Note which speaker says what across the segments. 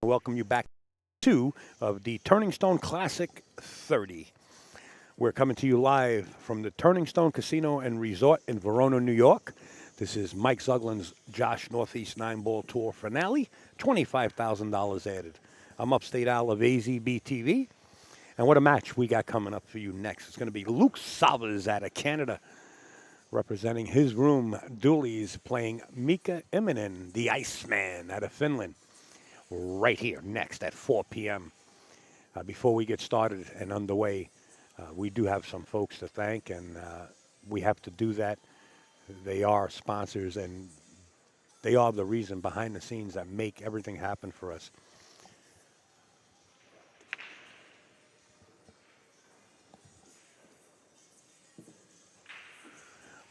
Speaker 1: Welcome you back to of the Turning Stone Classic 30. We're coming to you live from the Turning Stone Casino and Resort in Verona, New York. This is Mike Zuglin's Josh Northeast 9-Ball Tour finale, $25,000 added. I'm Upstate Al of AZB-TV, and what a match we got coming up for you next. It's going to be Luc Salvas out of Canada, representing his room Doolies, playing Mika Immonen, the Iceman, out of Finland, right here next at 4 p.m. Before we get started and underway, we do have some folks to thank, and we have to do that. They are sponsors, and they are the reason behind the scenes that make everything happen for us.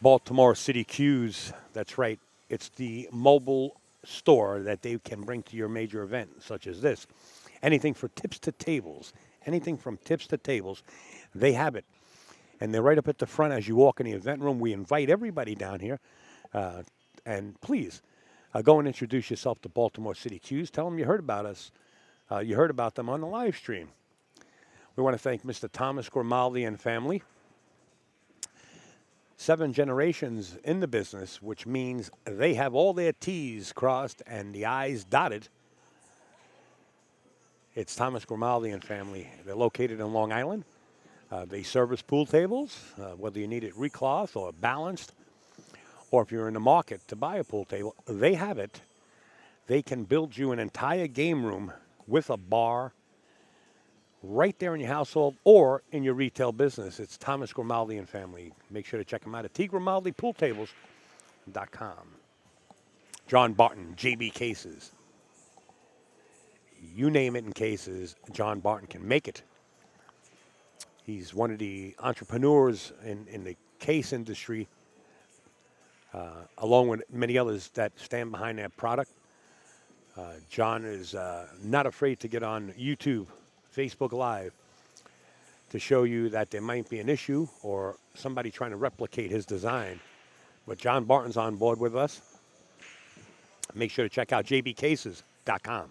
Speaker 1: Baltimore City Q's, that's right. It's the mobile store that they can bring to your major event, such as this. Anything for tips to tables, anything from tips to tables, they have it. And they're right up at the front as you walk in the event room. We invite everybody down here. And please, go and introduce yourself to Baltimore City Q's. Tell them you heard about us. You heard about them on the live stream. We want to thank Mr. Thomas Grimaldi and family. 7 generations in the business, which means they have all their T's crossed and the I's dotted. It's Thomas Grimaldi and family. They're located in Long Island. They service pool tables, whether you need it recloth or balanced, or if you're in the market to buy a pool table, they have it. They can build you an entire game room with a bar right there in your household or in your retail business. It's Thomas Grimaldi and family. Make sure to check them out at tgrimaldipooltables.com. John Barton, JB Cases. You name it in cases, John Barton can make it. He's one of the entrepreneurs in the case industry, along with many others that stand behind that product. John is not afraid to get on YouTube, Facebook Live, to show you that there might be an issue or somebody trying to replicate his design. But John Barton's on board with us. Make sure to check out jbcases.com.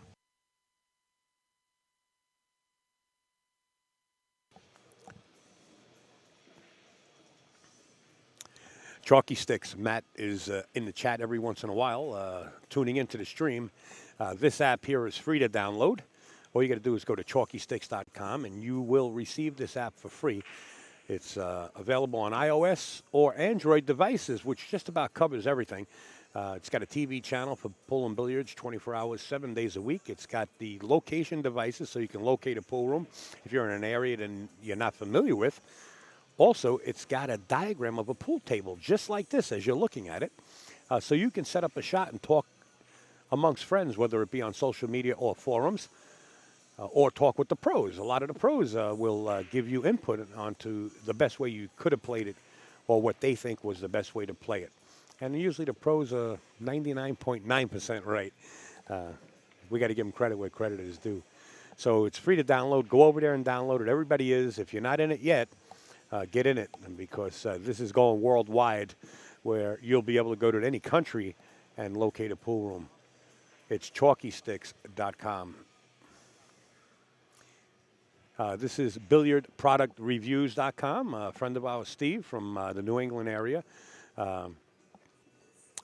Speaker 1: Chalky Sticks. Matt is in the chat every once in a while, tuning into the stream. This app here is free to download. All you got to do is go to chalkysticks.com, and you will receive this app for free. It's available on iOS or Android devices, which just about covers everything. It's got a TV channel for pool and billiards 24 hours, 7 days a week. It's got the location devices so you can locate a pool room if you're in an area that you're not familiar with. Also, it's got a diagram of a pool table, just like this as you're looking at it. So you can set up a shot and talk amongst friends, whether it be on social media or forums, or talk with the pros. A lot of the pros will give you input onto the best way you could have played it or what they think was the best way to play it. And usually the pros are 99.9% right. We got to give them credit where credit is due. So it's free to download. Go over there and download it. Everybody is. If you're not in it yet, get in it, because this is going worldwide, where you'll be able to go to any country and locate a pool room. It's chalkysticks.com. This is billiardproductreviews.com. A friend of ours, Steve, from the New England area,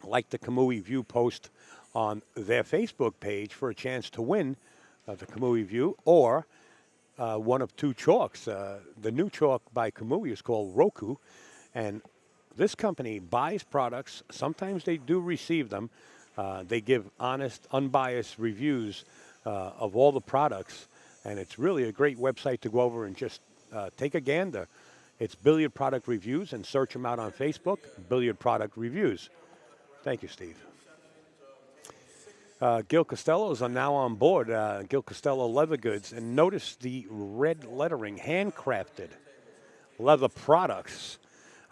Speaker 1: liked the Kamui View post on their Facebook page for a chance to win the Kamui View or one of 2 chalks. The new chalk by Kamui is called Roku, and this company buys products. Sometimes they do receive them. They give honest, unbiased reviews of all the products, and it's really a great website to go over and just take a gander. It's Billiard Product Reviews, and search them out on Facebook, Billiard Product Reviews. Thank you, Steve. Gil Costello's are now on board. Gil Costello Leather Goods. And notice the red lettering, handcrafted leather products.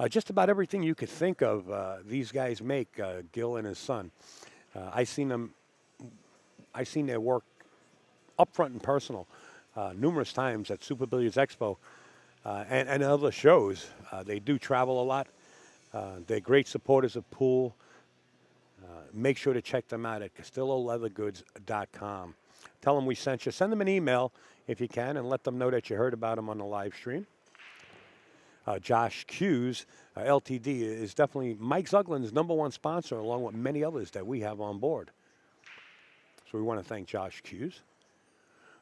Speaker 1: Just about everything you could think of, these guys make, Gil and his son. I seen their work up front and personal numerous times at Super Billiards Expo and other shows. They do travel a lot. They're great supporters of pool. Make sure to check them out at CastilloLeatherGoods.com. Tell them we sent you. Send them an email if you can and let them know that you heard about them on the live stream. Josh Hughes, LTD, is definitely Mike Zuglin's #1 sponsor, along with many others that we have on board. So we want to thank Josh Hughes.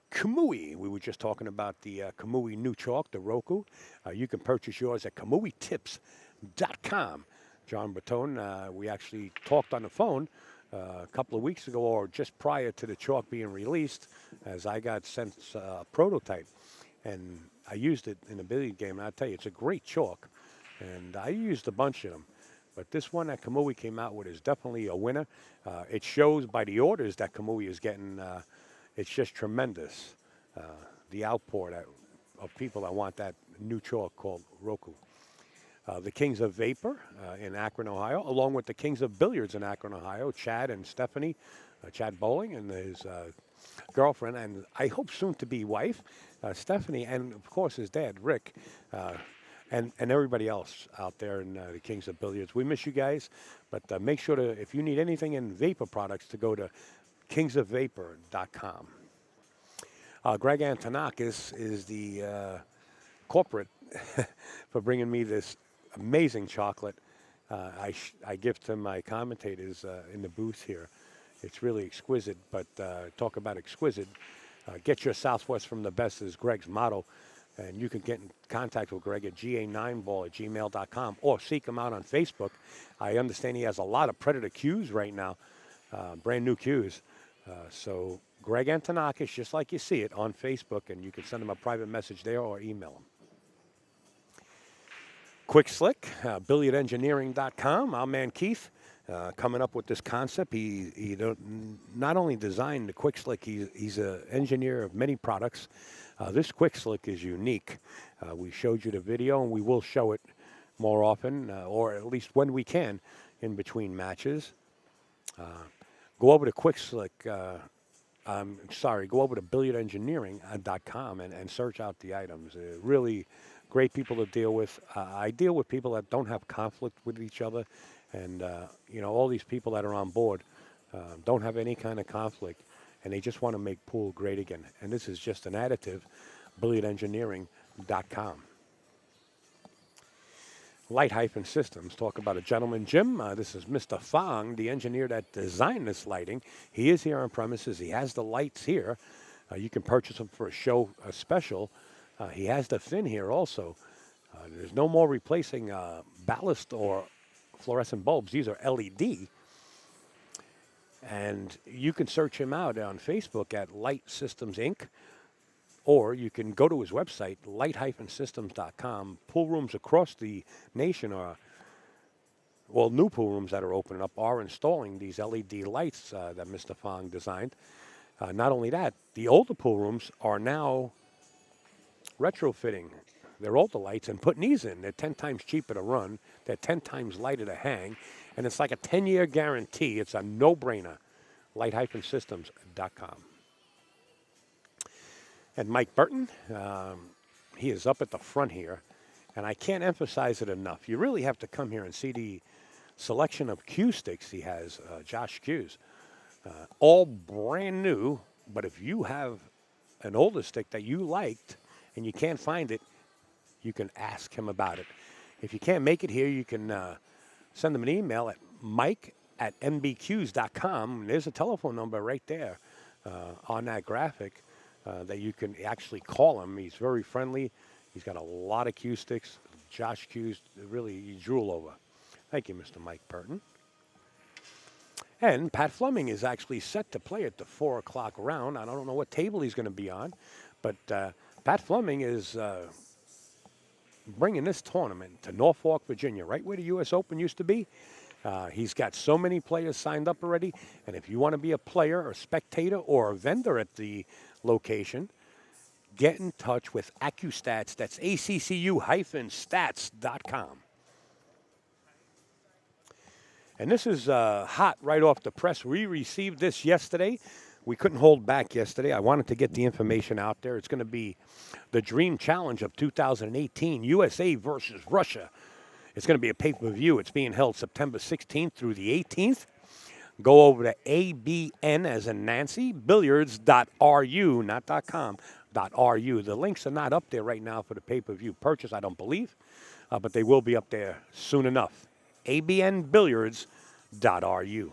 Speaker 1: Kamui, we were just talking about the Kamui new chalk, the Roku. You can purchase yours at KamuiTips.com. John Bertone, we actually talked on the phone a couple of weeks ago, or just prior to the chalk being released, as I got sent a prototype. And I used it in a billiard game, and I'll tell you, it's a great chalk. And I used a bunch of them. But this one that Kamui came out with is definitely a winner. It shows by the orders that Kamui is getting, it's just tremendous. The outpour of people that want that new chalk called Roku. The Kings of Vapor in Akron, Ohio, along with the Kings of Billiards in Akron, Ohio, Chad and Stephanie, Chad Bowling and his girlfriend, and I hope soon to be wife, Stephanie, and of course his dad, Rick, and everybody else out there in the Kings of Billiards. We miss you guys, but make sure to, if you need anything in vapor products, to go to kingsofvapor.com. Greg Antonakis is the corporate for bringing me this amazing chocolate. I gift to my commentators in the booth here. It's really exquisite, but talk about exquisite. Get your Southwest from the best is Greg's motto. And you can get in contact with Greg at ga9ball@gmail.com or seek him out on Facebook. I understand he has a lot of Predator cues right now, brand new cues. So Greg Antonakis, just like you see it, on Facebook, and you can send him a private message there or email him. Quick Slick, billiardengineering.com. Our man Keith coming up with this concept. He not only designed the Quick Slick, he's an engineer of many products. This Quick Slick is unique. We showed you the video, and we will show it more often, or at least when we can, in between matches. Go over to Quick Slick. Go over to billiardengineering.com and search out the items. Really great people to deal with. I deal with people that don't have conflict with each other, and all these people that are on board don't have any kind of conflict, and they just want to make pool great again. And this is just an additive. billiardengineering.com. Light-Systems, talk about a gentleman, Jim. This is Mr. Fong, the engineer that designed this lighting. He is here on premises. He has the lights here. You can purchase them for a special. He has the fin here also. There's no more replacing ballast or fluorescent bulbs. These are LED. And you can search him out on Facebook at Light Systems Inc. Or you can go to his website, light-systems.com. Pool rooms across the nation new pool rooms that are opening up are installing these LED lights that Mr. Fong designed. Not only that, the older pool rooms are now retrofitting their older lights and putting these in. They're 10 times cheaper to run. They're 10 times lighter to hang. And it's like a 10-year guarantee. It's a no-brainer. Light-systems.com. And Mike Burton, he is up at the front here. And I can't emphasize it enough. You really have to come here and see the selection of cue sticks he has, Josh Cues. All brand new, but if you have an older stick that you liked and you can't find it, you can ask him about it. If you can't make it here, you can send him an email at mike@mbcues.com. There's a telephone number right there on that graphic that you can actually call him. He's very friendly. He's got a lot of cue sticks. Josh Cues, really, you drool over. Thank you, Mr. Mike Burton. And Pat Fleming is actually set to play at the 4 o'clock round. I don't know what table he's going to be on, but Pat Fleming is bringing this tournament to Norfolk, Virginia, right where the U.S. Open used to be. He's got so many players signed up already, and if you want to be a player or spectator or a vendor at the location, get in touch with AccuStats. That's ACCU-stats.com. And this is hot right off the press. We received this yesterday. We couldn't hold back yesterday. I wanted to get the information out there. It's going to be the Dream Challenge of 2018, USA versus Russia. It's going to be a pay-per-view. It's being held September 16th through the 18th. Go over to ABN as in Nancy, billiards.ru, not .com, .ru. The links are not up there right now for the pay-per-view purchase, I don't believe, but they will be up there soon enough. ABNbilliards.ru.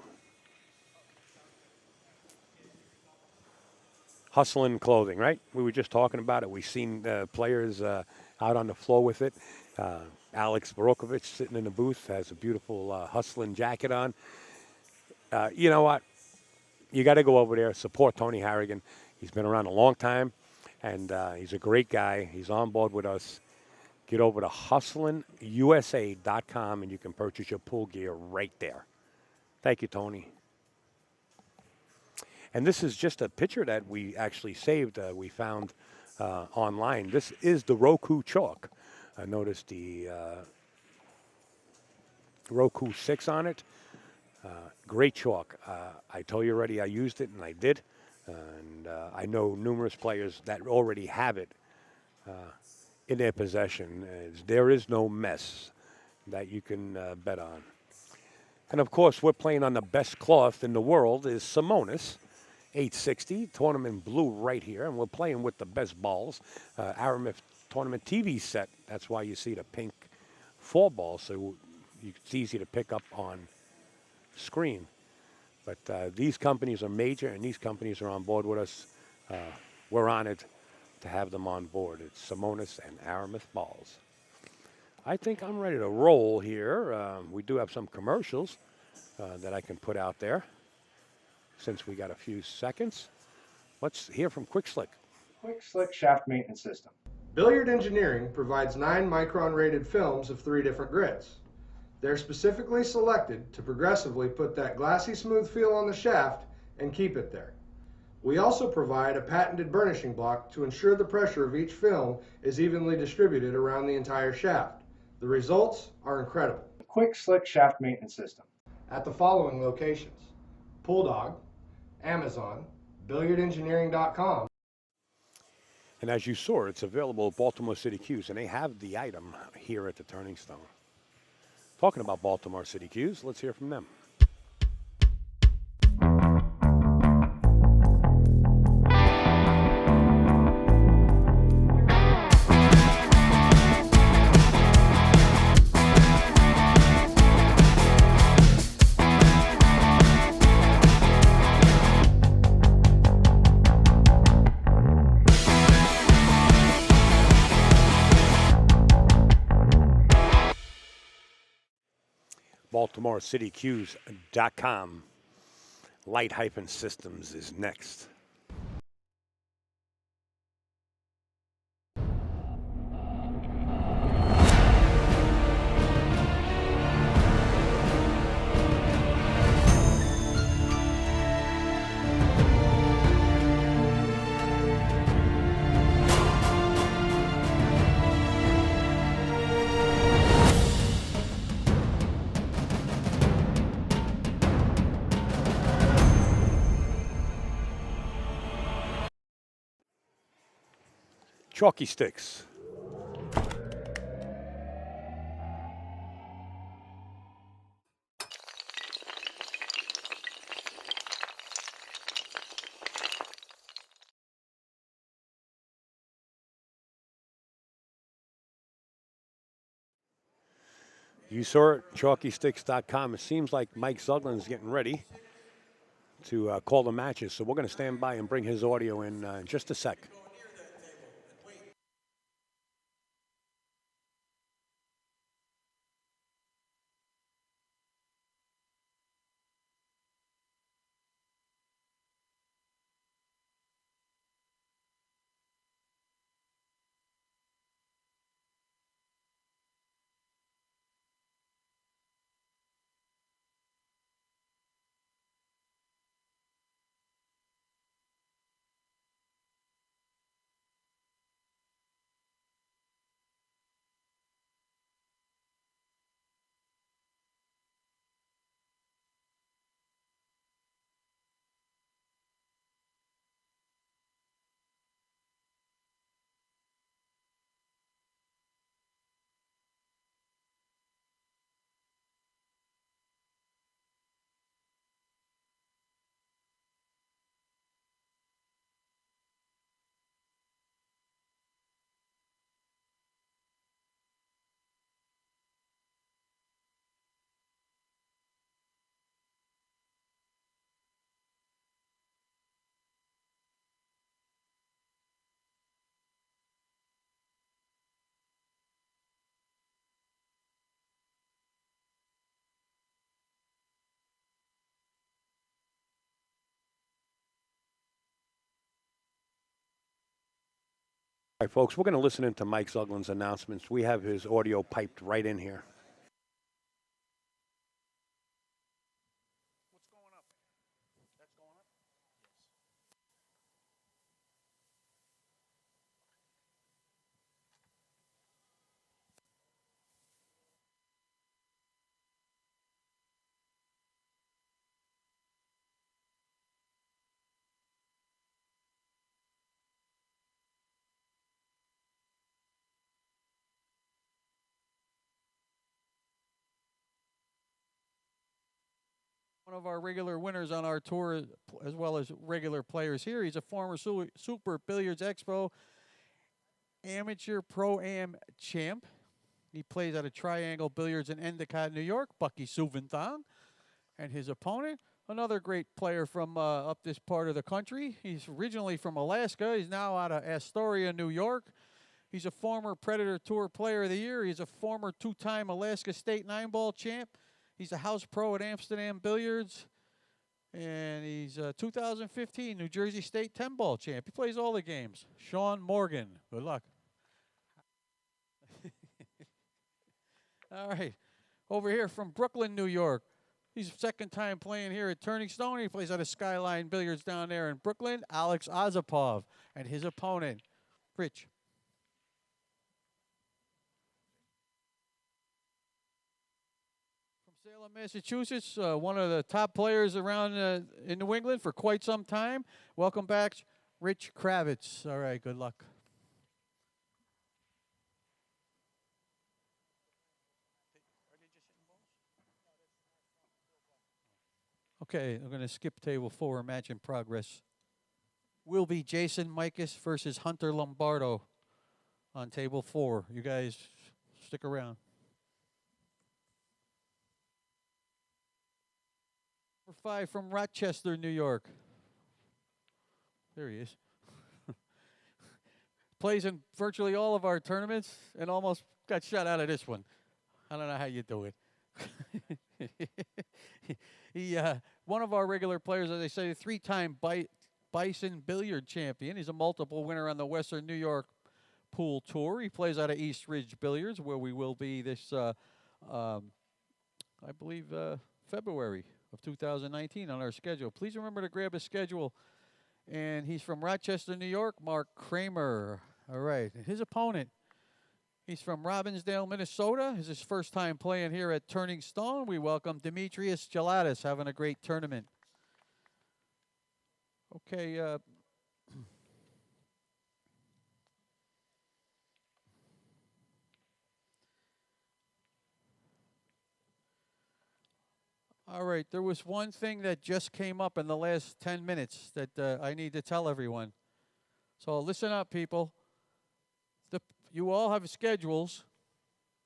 Speaker 1: Hustling clothing, right? We were just talking about it. We've seen players out on the floor with it. Alex Borokovich sitting in the booth has a beautiful hustling jacket on. You know what? You got to go over there, support Tony Harrigan. He's been around a long time, and he's a great guy. He's on board with us. Get over to hustlingusa.com, and you can purchase your pool gear right there. Thank you, Tony. And this is just a picture that we actually saved. We found online. This is the Roku chalk. I noticed the Roku 6 on it. Great chalk. I told you already I used it, and I did. And I know numerous players that already have it in their possession. There is no mess that you can bet on. And, of course, we're playing on the best cloth in the world is Simonis. 860, tournament blue right here, and we're playing with the best balls. Aramith tournament TV set, that's why you see the pink 4 balls, so it's easy to pick up on screen. But these companies are major, and these companies are on board with us. We're honored to have them on board. It's Simonis and Aramith balls. I think I'm ready to roll here. We do have some commercials that I can put out there since we got a few seconds. Let's hear from Quick Slick.
Speaker 2: Quick Slick Shaft Maintenance System. Billiard Engineering provides 9-micron rated films of 3 different grits. They're specifically selected to progressively put that glassy smooth feel on the shaft and keep it there. We also provide a patented burnishing block to ensure the pressure of each film is evenly distributed around the entire shaft. The results are incredible. Quick Slick Shaft Maintenance System at the following locations: Bulldog, Amazon, billiardengineering.com.
Speaker 1: And as you saw, it's available at Baltimore City Q's, and they have the item here at the Turning Stone. Talking about Baltimore City Q's, let's hear from them. BaltimoreCityQs.com. Light-Systems is next. Chalky sticks. You saw it, chalkysticks.com. It seems like Mike Zuglin's getting ready to call the matches, so we're going to stand by and bring his audio in just a sec. All right, folks, we're going to listen into Mike Zuglin's announcements. We have his audio piped right in here.
Speaker 3: One of our regular winners on our tour, as well as regular players here. He's a former Super Billiards Expo Amateur Pro-Am champ. He plays out of Triangle Billiards in Endicott, New York, Bucky Suvanthong. And his opponent, another great player from up this part of the country. He's originally from Alaska. He's now out of Astoria, New York. He's a former Predator Tour Player of the Year. He's a former two-time Alaska State 9-ball champ. He's a house pro at Amsterdam Billiards. And he's a 2015 New Jersey State 10-ball champ. He plays all the games. Shawn Morgan. Good luck. All right. Over here from Brooklyn, New York. He's second time playing here at Turning Stone. He plays out of Skyline Billiards down there in Brooklyn. Alex Ozapov. And his opponent, Rich. Salem, Massachusetts, one of the top players around in New England for quite some time. Welcome back, Rich Kravitz. All right, good luck. Okay, I'm going to skip table 4, match in progress. Will be Jason Mikus versus Hunter Lombardo on table 4. You guys stick around. Number 5 from Rochester, New York. There he is. Plays in virtually all of our tournaments and almost got shut out of this one. I don't know how you do it. He one of our regular players, as I say, 3-time Bison Billiard champion. He's a multiple winner on the Western New York Pool Tour. He plays out of East Ridge Billiards, where we will be this, I believe, February of 2019 on our schedule. Please remember to grab a schedule. And he's from Rochester, New York, Mark Kramer. All right. And his opponent, he's from Robbinsdale, Minnesota. This is his first time playing here at Turning Stone. We welcome Demetrius Gelatis, having a great tournament. Okay. All right, there was one thing that just came up in the last 10 minutes that I need to tell everyone. So listen up, people. You all have schedules.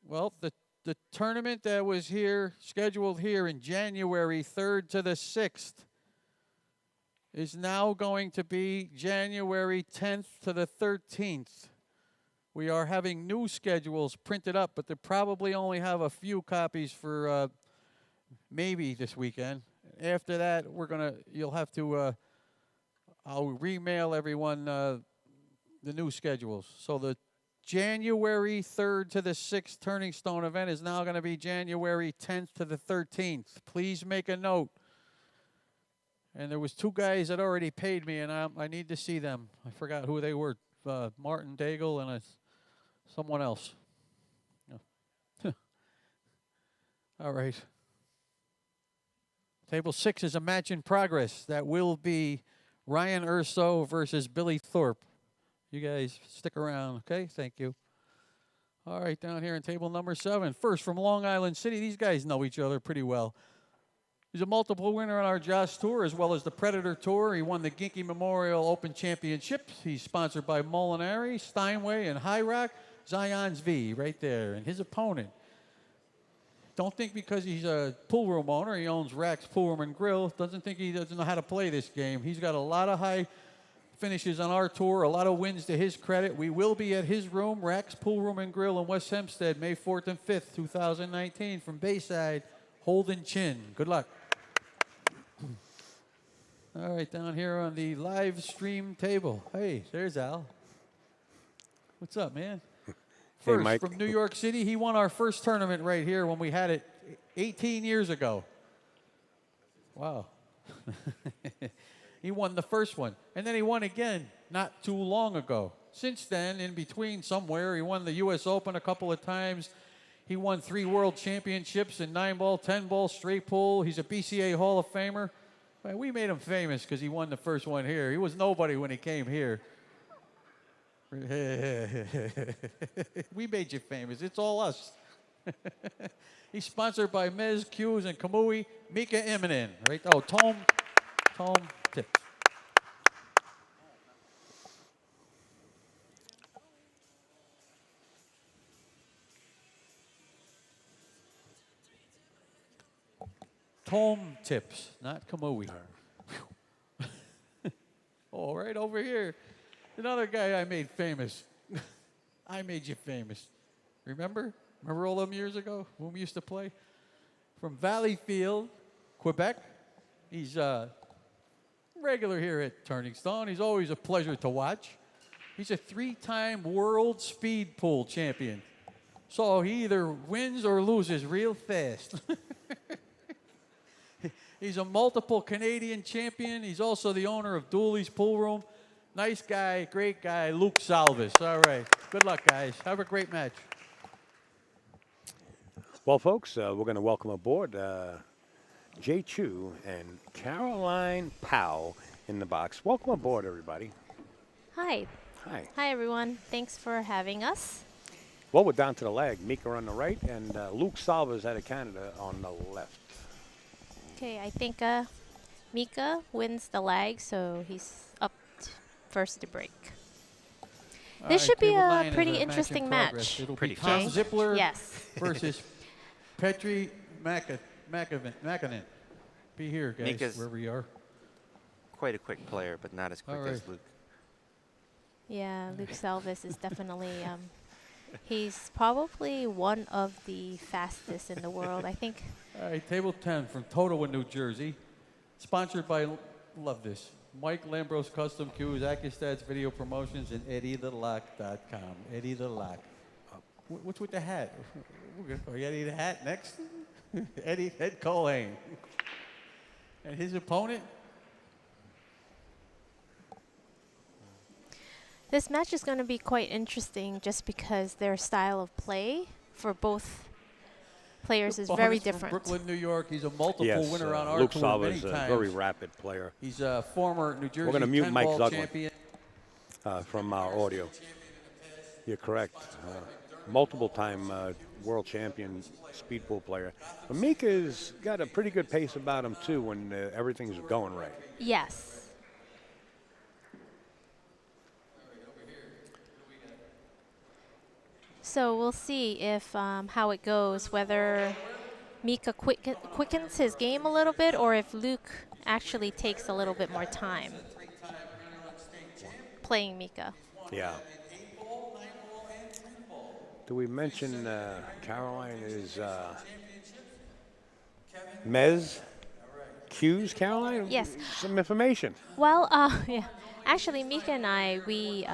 Speaker 3: Well, the tournament that was here, scheduled here in January 3rd to the 6th, is now going to be January 10th to the 13th. We are having new schedules printed up, but they probably only have a few copies for maybe this weekend. After that, you'll have to, I'll remail everyone the new schedules. So the January 3rd to the 6th Turning Stone event is now going to be January 10th to the 13th. Please make a note. And there was 2 guys that already paid me, and I need to see them. I forgot who they were, Martin Daigle and someone else. All right. Table 6 is a match in progress. That will be Ryan Urso versus Billy Thorpe. You guys stick around, okay? Thank you. All right, down here in table number 7. First from Long Island City. These guys know each other pretty well. He's a multiple winner on our Joss Tour as well as the Predator Tour. He won the Ginky Memorial Open Championship. He's sponsored by Molinari, Steinway, and High Rock. Zion's V right there. And his opponent. Don't think because he's a pool room owner, he owns Rack's Pool Room and Grill, doesn't think he doesn't know how to play this game. He's got a lot of high finishes on our tour, a lot of wins to his credit. We will be at his room, Rack's Pool Room and Grill in West Hempstead, May 4th and 5th, 2019. From Bayside, Holden Chin. Good luck. All right, down here on the live stream table. Hey, there's Al. What's up, man?
Speaker 1: Hey,
Speaker 3: First,
Speaker 1: Mike.
Speaker 3: from New York City, he won our first tournament right here when we had it 18 years ago. Wow. He won the first one, and then he won again not too long ago. Since then, in between somewhere, he won the U.S. Open a couple of times. He won 3 world championships in 9-ball, 10-ball, straight pool. He's a BCA Hall of Famer. Man, we made him famous because he won the first one here. He was nobody when he came here. We made you famous. It's all us. He's sponsored by Mez, Q's, and Kamui. Mika Immonen, right? Oh, Tom Tip. Tom Tips, not Kamui. Oh, right over here. Another guy I made famous. I made you famous. Remember? Remember all them years ago when we used to play? From Valleyfield, Quebec. He's regular here at Turning Stone. He's always a pleasure to watch. He's a 3-time world speed pool champion. So he either wins or loses real fast. He's a multiple Canadian champion. He's also the owner of Dooley's Pool Room. Nice guy, great guy, Luc Salvas. All right. Good luck, guys. Have a great match.
Speaker 1: Well, folks, we're going to welcome aboard Jay Chu and Caroline Powell in the box. Welcome aboard, everybody.
Speaker 4: Hi.
Speaker 1: Hi.
Speaker 4: Hi, everyone. Thanks for having us.
Speaker 1: Well, we're down to the leg. Mika on the right and Luc Salvas out of Canada on the left.
Speaker 4: Okay, I think Mika wins the lag, so he's up first to break.
Speaker 3: All
Speaker 4: This
Speaker 3: right,
Speaker 4: should be
Speaker 3: table
Speaker 4: a
Speaker 3: 9 is
Speaker 4: pretty
Speaker 3: match in
Speaker 4: interesting
Speaker 3: progress.
Speaker 4: match.
Speaker 3: It'll
Speaker 5: Pretty
Speaker 3: be Tom
Speaker 4: fast.
Speaker 3: Zippler
Speaker 4: Yes.
Speaker 3: versus Petri Makanen. Be here, guys,
Speaker 5: Mika's
Speaker 3: wherever you are.
Speaker 5: quite a quick player, but not as quick
Speaker 3: All
Speaker 5: as
Speaker 3: right.
Speaker 5: Luke.
Speaker 4: Yeah, Luc Salvas is definitely, he's probably one of the fastest in the world. I think.
Speaker 3: All right, table 10 from Totowa, New Jersey. Sponsored by, love this, Mike Lambros Custom Cues, Akistad's Video Promotions, and EddieTheLock.com. Eddie the Lock. What's with the hat? Are you Eddie the Hat next? Eddie Ed Colhane. And his opponent?
Speaker 4: This match is going to be quite interesting just because their style of play for both players is very
Speaker 3: Opponent's from
Speaker 4: different.
Speaker 3: Brooklyn, New York. He's a multiple
Speaker 1: Yes,
Speaker 3: winner on our
Speaker 1: Luc
Speaker 3: tour many
Speaker 1: Salvas, a
Speaker 3: times.
Speaker 1: very rapid player
Speaker 3: He's a former New Jersey
Speaker 1: gonna mute Mike
Speaker 3: 10-ball
Speaker 1: Zucklin.
Speaker 3: champion.
Speaker 1: From our audio. You're correct. Multiple-time world champion speed pool player. But Mika's got a pretty good pace about him, too, when everything's going right.
Speaker 4: Yes. So we'll see if how it goes, whether Mika quickens his game a little bit or if Luc actually takes a little bit more time playing Mika.
Speaker 1: Yeah. Do we mention Caroline is Mez Q's Caroline?
Speaker 4: Yes.
Speaker 1: Some information.
Speaker 4: Well, yeah. Actually, Mika and I, we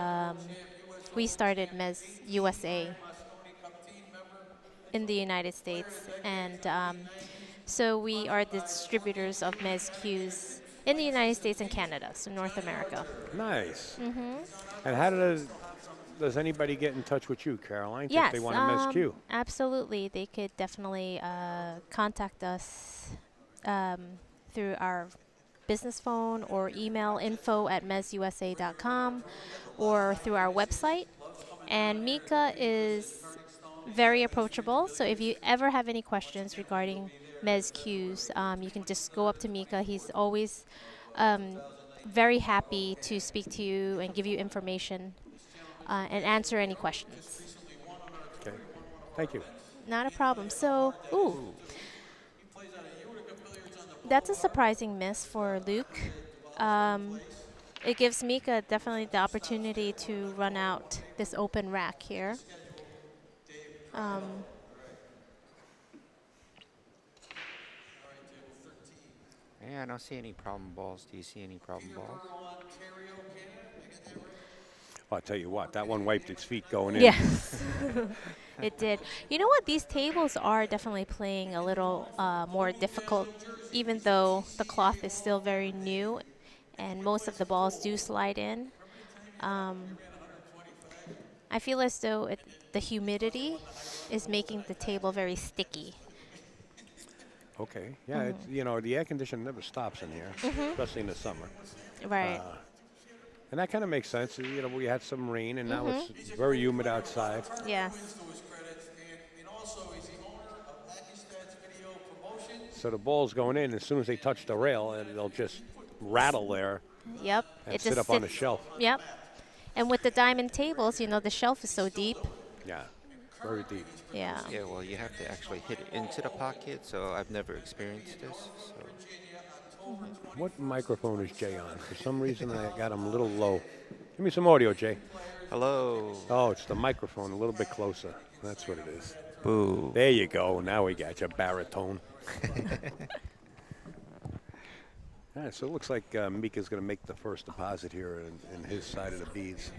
Speaker 4: started Mez USA in the United States, and so we are the distributors of Mez Q's in the United States and Canada, so North America.
Speaker 1: Nice. And how does anybody get in touch with you, Caroline,
Speaker 4: Yes,
Speaker 1: if they want to Mez Q?
Speaker 4: absolutely. They could definitely contact us through our business phone or email info@mezusa.com or through our website. And Mika is very approachable, so if you ever have any questions regarding Mez Q's, you can just go up to Mika. He's always very happy to speak to you and give you information and answer any questions.
Speaker 1: Okay. Thank you.
Speaker 4: Not a problem. So, that's a surprising miss for Luc. It gives Mika definitely the opportunity to run out this open rack here.
Speaker 5: Yeah, I don't see any problem balls. Do you see any problem balls?
Speaker 1: Well, I tell you what, that one wiped its feet going in.
Speaker 4: Yes, it did. You know what? These tables are definitely playing a little more difficult, even though the cloth is still very new and most of the balls do slide in. I feel as though the humidity is making the table very sticky.
Speaker 1: Okay. Yeah, it's, you know, the air conditioning never stops in here, especially in the summer.
Speaker 4: Right.
Speaker 1: And that kind of makes sense. You know, we had some rain, and now it's very humid outside.
Speaker 4: Yes.
Speaker 1: So the ball's going in. As soon as they touch the rail, they'll just rattle there
Speaker 4: Yep.
Speaker 1: and
Speaker 4: It
Speaker 1: sit
Speaker 4: just
Speaker 1: up on the
Speaker 4: sits.
Speaker 1: shelf.
Speaker 4: Yep. And with the diamond tables, you know, the shelf is so deep.
Speaker 1: Yeah, very deep.
Speaker 4: Yeah.
Speaker 5: Yeah, well, you have to actually hit it into the pocket, so I've never experienced this. So
Speaker 1: What microphone is Jay on? For some reason, I got him a little low. Give me some audio, Jay.
Speaker 5: hello.
Speaker 1: Oh, it's the microphone a little bit closer. That's what it is.
Speaker 5: Boo.
Speaker 1: There you go. Now we got your baritone. All right, so it looks like Mika's going to make the first deposit here in his side of the beads.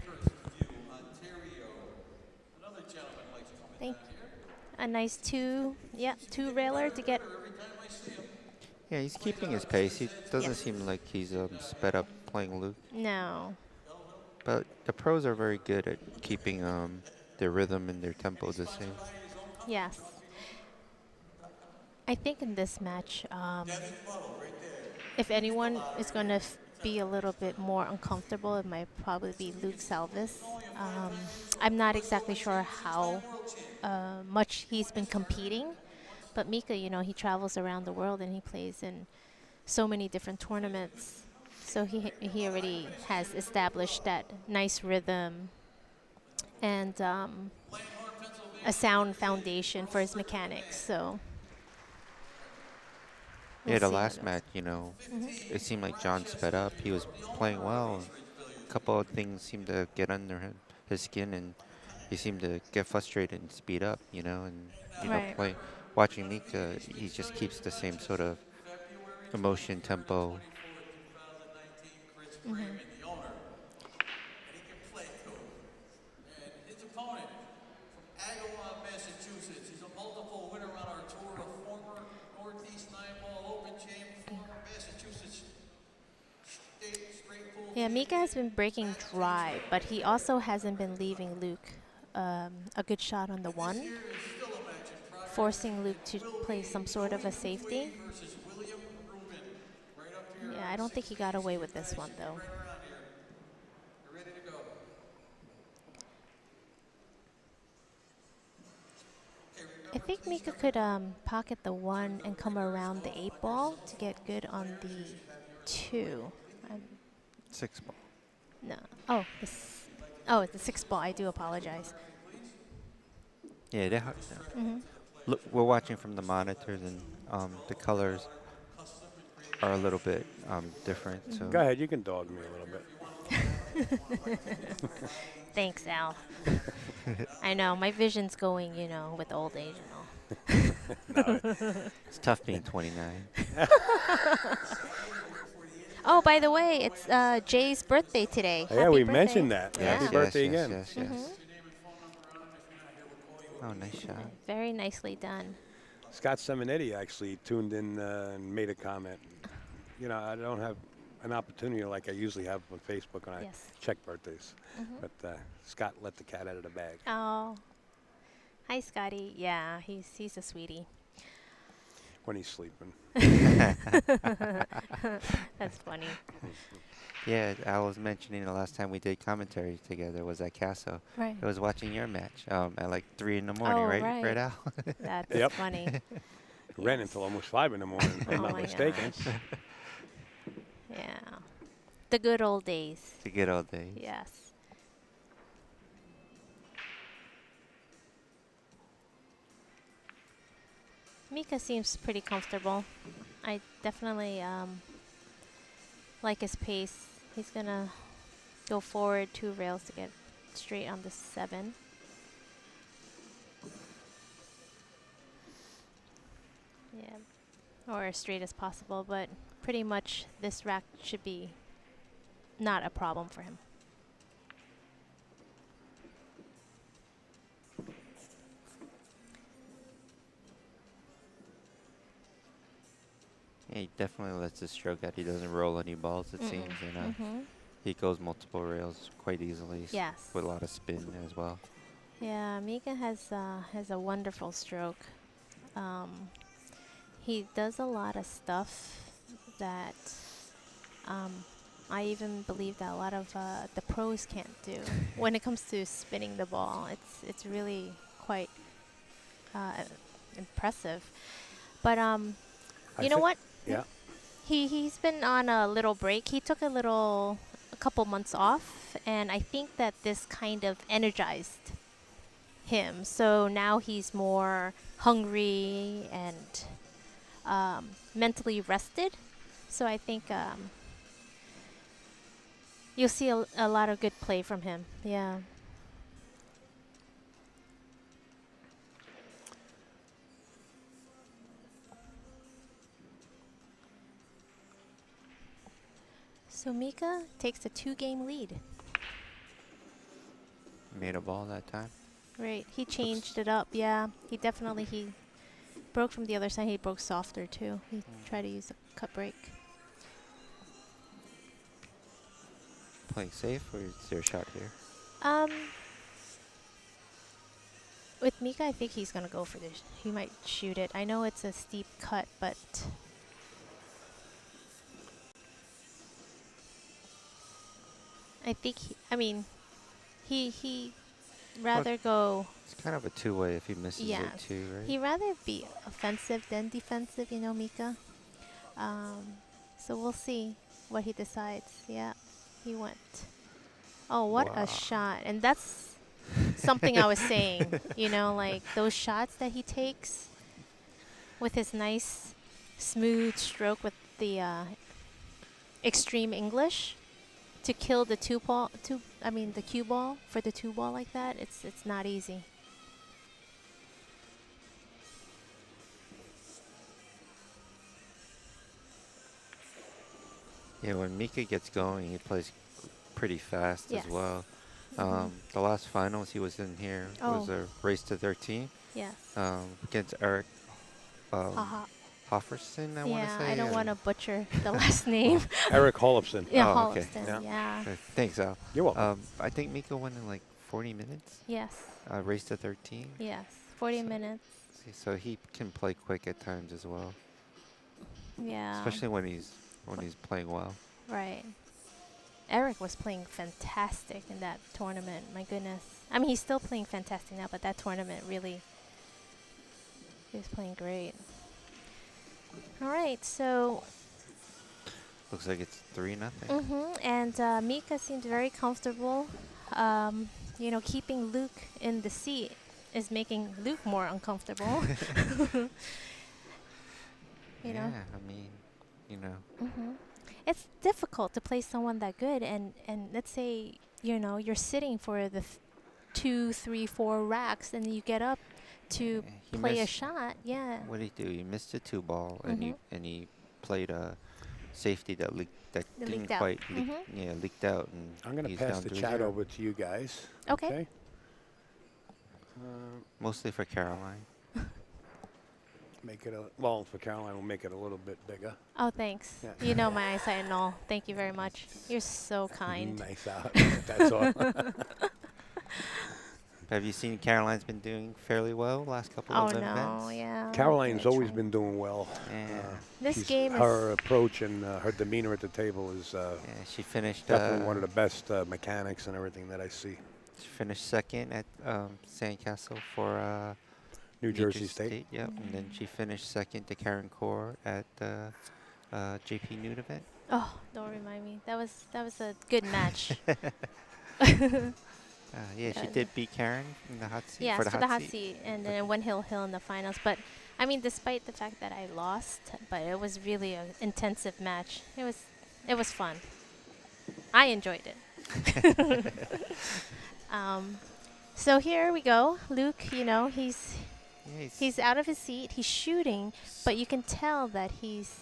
Speaker 4: Thank a nice two railer to get.
Speaker 5: Yeah, he's keeping his pace. He doesn't
Speaker 4: Yes.
Speaker 5: seem like he's sped up playing Luke.
Speaker 4: No.
Speaker 5: But the pros are very good at keeping their rhythm and their tempo the same.
Speaker 4: Yes. I think in this match, if anyone is going to be a little bit more uncomfortable, it might probably be Luc Salvas. I'm not exactly sure how much he's been competing, but Mika, you know, he travels around the world and he plays in so many different tournaments. So he already has established that nice rhythm and a sound foundation for his mechanics. So.
Speaker 5: Yeah,
Speaker 4: we'll
Speaker 5: the
Speaker 4: see how
Speaker 5: last
Speaker 4: it goes.
Speaker 5: match, you know, it seemed like John sped up. He was playing well. A couple of things seemed to get under his skin, and he seemed to get frustrated and speed up, you know. And, you know,
Speaker 4: Right.
Speaker 5: watching Mika, he just keeps the same sort of emotion, tempo.
Speaker 3: Massachusetts. He's a multiple winner on our tour, a former Northeast 9-ball Open champ, former Massachusetts State straight pool.
Speaker 4: Yeah, Mika has been breaking dry, but he also hasn't been leaving Luc a good shot on the one, forcing Luc to play some sort of a safety. Yeah, I don't think he got away with this one, though. I think Mika could pocket the one and come around the 8-ball to get good on the 2.
Speaker 5: 6-ball.
Speaker 4: No. Oh, oh, the 6-ball. I do apologize.
Speaker 5: Yeah, look, we're watching from the monitors, and the colors are a little bit different. So
Speaker 1: Go ahead, you can dog me a little bit.
Speaker 4: Thanks, Al. I know, my vision's going, you know, with old age and all.
Speaker 5: it's tough being 29.
Speaker 4: Oh, by the way, it's Jay's birthday today.
Speaker 1: Yeah,
Speaker 4: Happy
Speaker 1: we
Speaker 4: birthday.
Speaker 1: mentioned that.
Speaker 4: Yeah.
Speaker 1: Happy birthday again.
Speaker 5: Yes. Oh, nice shot.
Speaker 4: Very nicely done.
Speaker 1: Scott Seminetti actually tuned in and made a comment. You know, I don't have an opportunity like I usually have on Facebook when I
Speaker 4: Yes.
Speaker 1: check birthdays. But Scott let the cat out of the bag.
Speaker 4: Oh. Hi, Scotty. Yeah, he's a sweetie.
Speaker 1: When he's sleeping.
Speaker 4: That's funny.
Speaker 5: Yeah, I was mentioning the last time we did commentary together was at Castle.
Speaker 4: Right.
Speaker 5: I was watching your match at like 3 in the morning,
Speaker 4: Oh,
Speaker 5: right?
Speaker 4: right.
Speaker 5: Right, Al?
Speaker 4: That's
Speaker 1: Yep.
Speaker 4: funny.
Speaker 1: Ran until almost 5 in the morning, if I'm
Speaker 4: Oh
Speaker 1: not
Speaker 4: my
Speaker 1: mistaken.
Speaker 4: gosh. Yeah. The good old days.
Speaker 5: The good old days.
Speaker 4: Yes. Mika seems pretty comfortable. I definitely like his pace. He's gonna go forward 2 rails to get straight on the 7. Yeah, or as straight as possible, but pretty much this rack should be not a problem for him.
Speaker 5: He definitely lets his stroke out. He doesn't roll any balls, it seems. You know, he goes multiple rails quite easily.
Speaker 4: Yes.
Speaker 5: With a lot of spin as well.
Speaker 4: Yeah, Mika has a wonderful stroke. He does a lot of stuff that I even believe that a lot of the pros can't do. When it comes to spinning the ball, it's really quite impressive. But you know what?
Speaker 1: Yeah.
Speaker 4: He's been on a little break. He took a couple months off, and I think that this kind of energized him. So now he's more hungry and mentally rested. So I think you'll see a lot of good play from him. Yeah. So Mika takes a 2-game lead.
Speaker 5: Made a ball that time.
Speaker 4: Right. He changed it up. Yeah. He broke from the other side. He broke softer too. He tried to use a cut break.
Speaker 5: Playing safe, or is there a shot here?
Speaker 4: With Mika, I think he's gonna go for this. He might shoot it. I know it's a steep cut, but I think he rather go.
Speaker 5: It's kind of a two-way if he misses it too, right?
Speaker 4: He'd rather be offensive than defensive, you know, Mika. So we'll see what he decides. Yeah, he went. Oh, what a shot. And that's something I was saying, you know, like those shots that he takes with his nice, smooth stroke with the extreme English to kill the cue ball for the 2-ball like that. It's not easy.
Speaker 5: Yeah, when Mika gets going, he plays pretty fast
Speaker 4: Yes.
Speaker 5: as well. The last finals he was in here was a race to 13
Speaker 4: Yes.
Speaker 5: against Eric
Speaker 4: Haha.
Speaker 5: Hofferson, I want to
Speaker 4: Yeah,
Speaker 5: say.
Speaker 4: I don't want to butcher the last name.
Speaker 1: Eric Hollefson.
Speaker 4: Yeah,
Speaker 5: Oh, okay.
Speaker 4: Holliston. Yeah.
Speaker 5: Thanks, Al.
Speaker 1: You're welcome.
Speaker 5: I think Mika won in like 40 minutes.
Speaker 4: Yes.
Speaker 5: Race to 13.
Speaker 4: Yes. 40 minutes.
Speaker 5: So he can play quick at times as well,
Speaker 4: Yeah.
Speaker 5: especially when he's playing well.
Speaker 4: Right. Eric was playing fantastic in that tournament. My goodness. I mean, he's still playing fantastic now, but that tournament really, he was playing great. All right, so.
Speaker 5: Looks like it's 3-0.
Speaker 4: And Mika seemed very comfortable. You know, keeping Luc in the seat is making Luc more uncomfortable. You know?
Speaker 5: Yeah, I mean, you know.
Speaker 4: It's difficult to play someone that good, and let's say, you know, you're sitting for the 2, 3, 4 racks, and you get up to play a shot. Yeah.
Speaker 5: What did he do? He missed a 2-ball, and he played a safety that didn't
Speaker 4: leaked out.
Speaker 5: quite leaked out. And
Speaker 1: I'm going to
Speaker 5: he's
Speaker 1: pass
Speaker 5: down
Speaker 1: the
Speaker 5: 3-0.
Speaker 1: chat over to you guys.
Speaker 4: Okay.
Speaker 5: Mostly for Caroline.
Speaker 1: Make it for Caroline, we'll make it a little bit bigger.
Speaker 4: Oh, thanks.
Speaker 1: Yeah.
Speaker 4: You know my eyesight and all. Thank you very much. You're so kind.
Speaker 1: Nice out. That's all.
Speaker 5: Have you seen Caroline's been doing fairly well last couple of events?
Speaker 4: Oh, no, yeah.
Speaker 1: Caroline's
Speaker 4: Very
Speaker 1: always
Speaker 4: trying.
Speaker 1: been doing well.
Speaker 5: Yeah.
Speaker 4: This game
Speaker 1: her approach and her demeanor at the table is
Speaker 5: Yeah, she finished
Speaker 1: definitely one of the best mechanics and everything that I see.
Speaker 5: She finished second at Sandcastle for
Speaker 1: New Jersey State.
Speaker 5: Yep, and then she finished second to Karen Core at the JP Nude event.
Speaker 4: Oh, don't remind me. That was a good match.
Speaker 5: Yeah, she did beat Karen in the hot seat.
Speaker 4: Yeah,
Speaker 5: for the hot
Speaker 4: seat, and then went hill in the finals. But I mean, despite the fact that I lost, but it was really an intensive match. It was fun. I enjoyed it. So here we go. Luc, you know, he's out of his seat. He's shooting, but you can tell that he's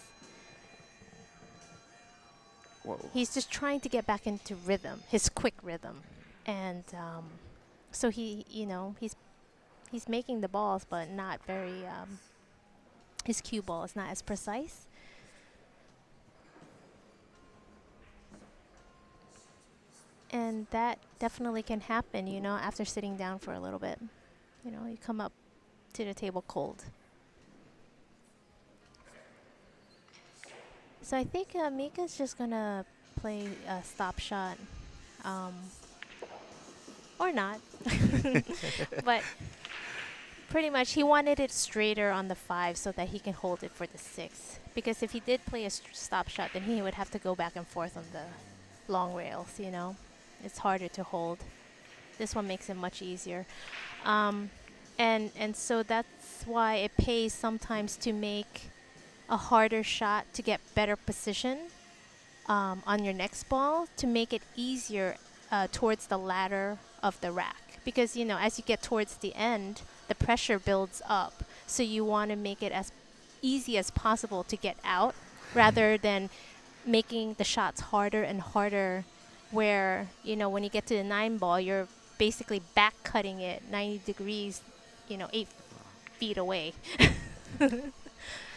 Speaker 4: just trying to get back into rhythm, his quick rhythm. And so he's making the balls, but not very. His cue ball is not as precise. And that definitely can happen, you know, after sitting down for a little bit. You know, you come up to the table cold. So I think Mika's just gonna play a stop shot, or not. But pretty much he wanted it straighter on the 5 so that he can hold it for the 6. Because if he did play a stop shot, then he would have to go back and forth on the long rails, you know. It's harder to hold. This one makes it much easier. And so that's why it pays sometimes to make a harder shot to get better position on your next ball to make it easier towards the ladder of the rack. Because, you know, as you get towards the end, the pressure builds up. So you want to make it as easy as possible to get out rather than making the shots harder and harder where, you know, when you get to the 9 ball, you're basically back cutting it 90 degrees, you know, 8 feet away.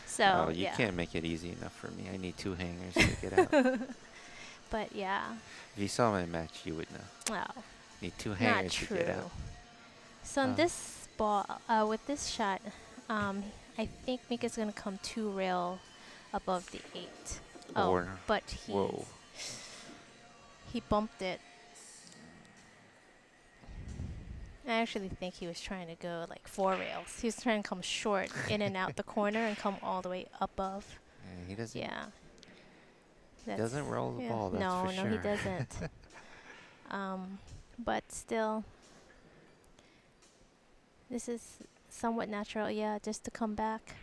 Speaker 4: So,
Speaker 5: Oh, you
Speaker 4: yeah.
Speaker 5: can't make it easy enough for me. I need 2 hangers to get out.
Speaker 4: But, yeah.
Speaker 5: If you saw my match, you would know.
Speaker 4: Oh,
Speaker 5: Need 2
Speaker 4: not
Speaker 5: hangers to
Speaker 4: true.
Speaker 5: get out.
Speaker 4: So on this ball, with this shot, I think Mika's going to come 2 rail above the 8. Oh,
Speaker 5: Or-
Speaker 4: but
Speaker 5: Whoa.
Speaker 4: he bumped it. I actually think he was trying to go like 4 rails. He was trying to come short in and out the corner and come all the way above.
Speaker 5: Yeah, he doesn't.
Speaker 4: Yeah.
Speaker 5: Doesn't roll the
Speaker 4: yeah.
Speaker 5: ball. That's
Speaker 4: no,
Speaker 5: for
Speaker 4: no,
Speaker 5: sure.
Speaker 4: he doesn't. But still, this is somewhat natural. Yeah, just to come back.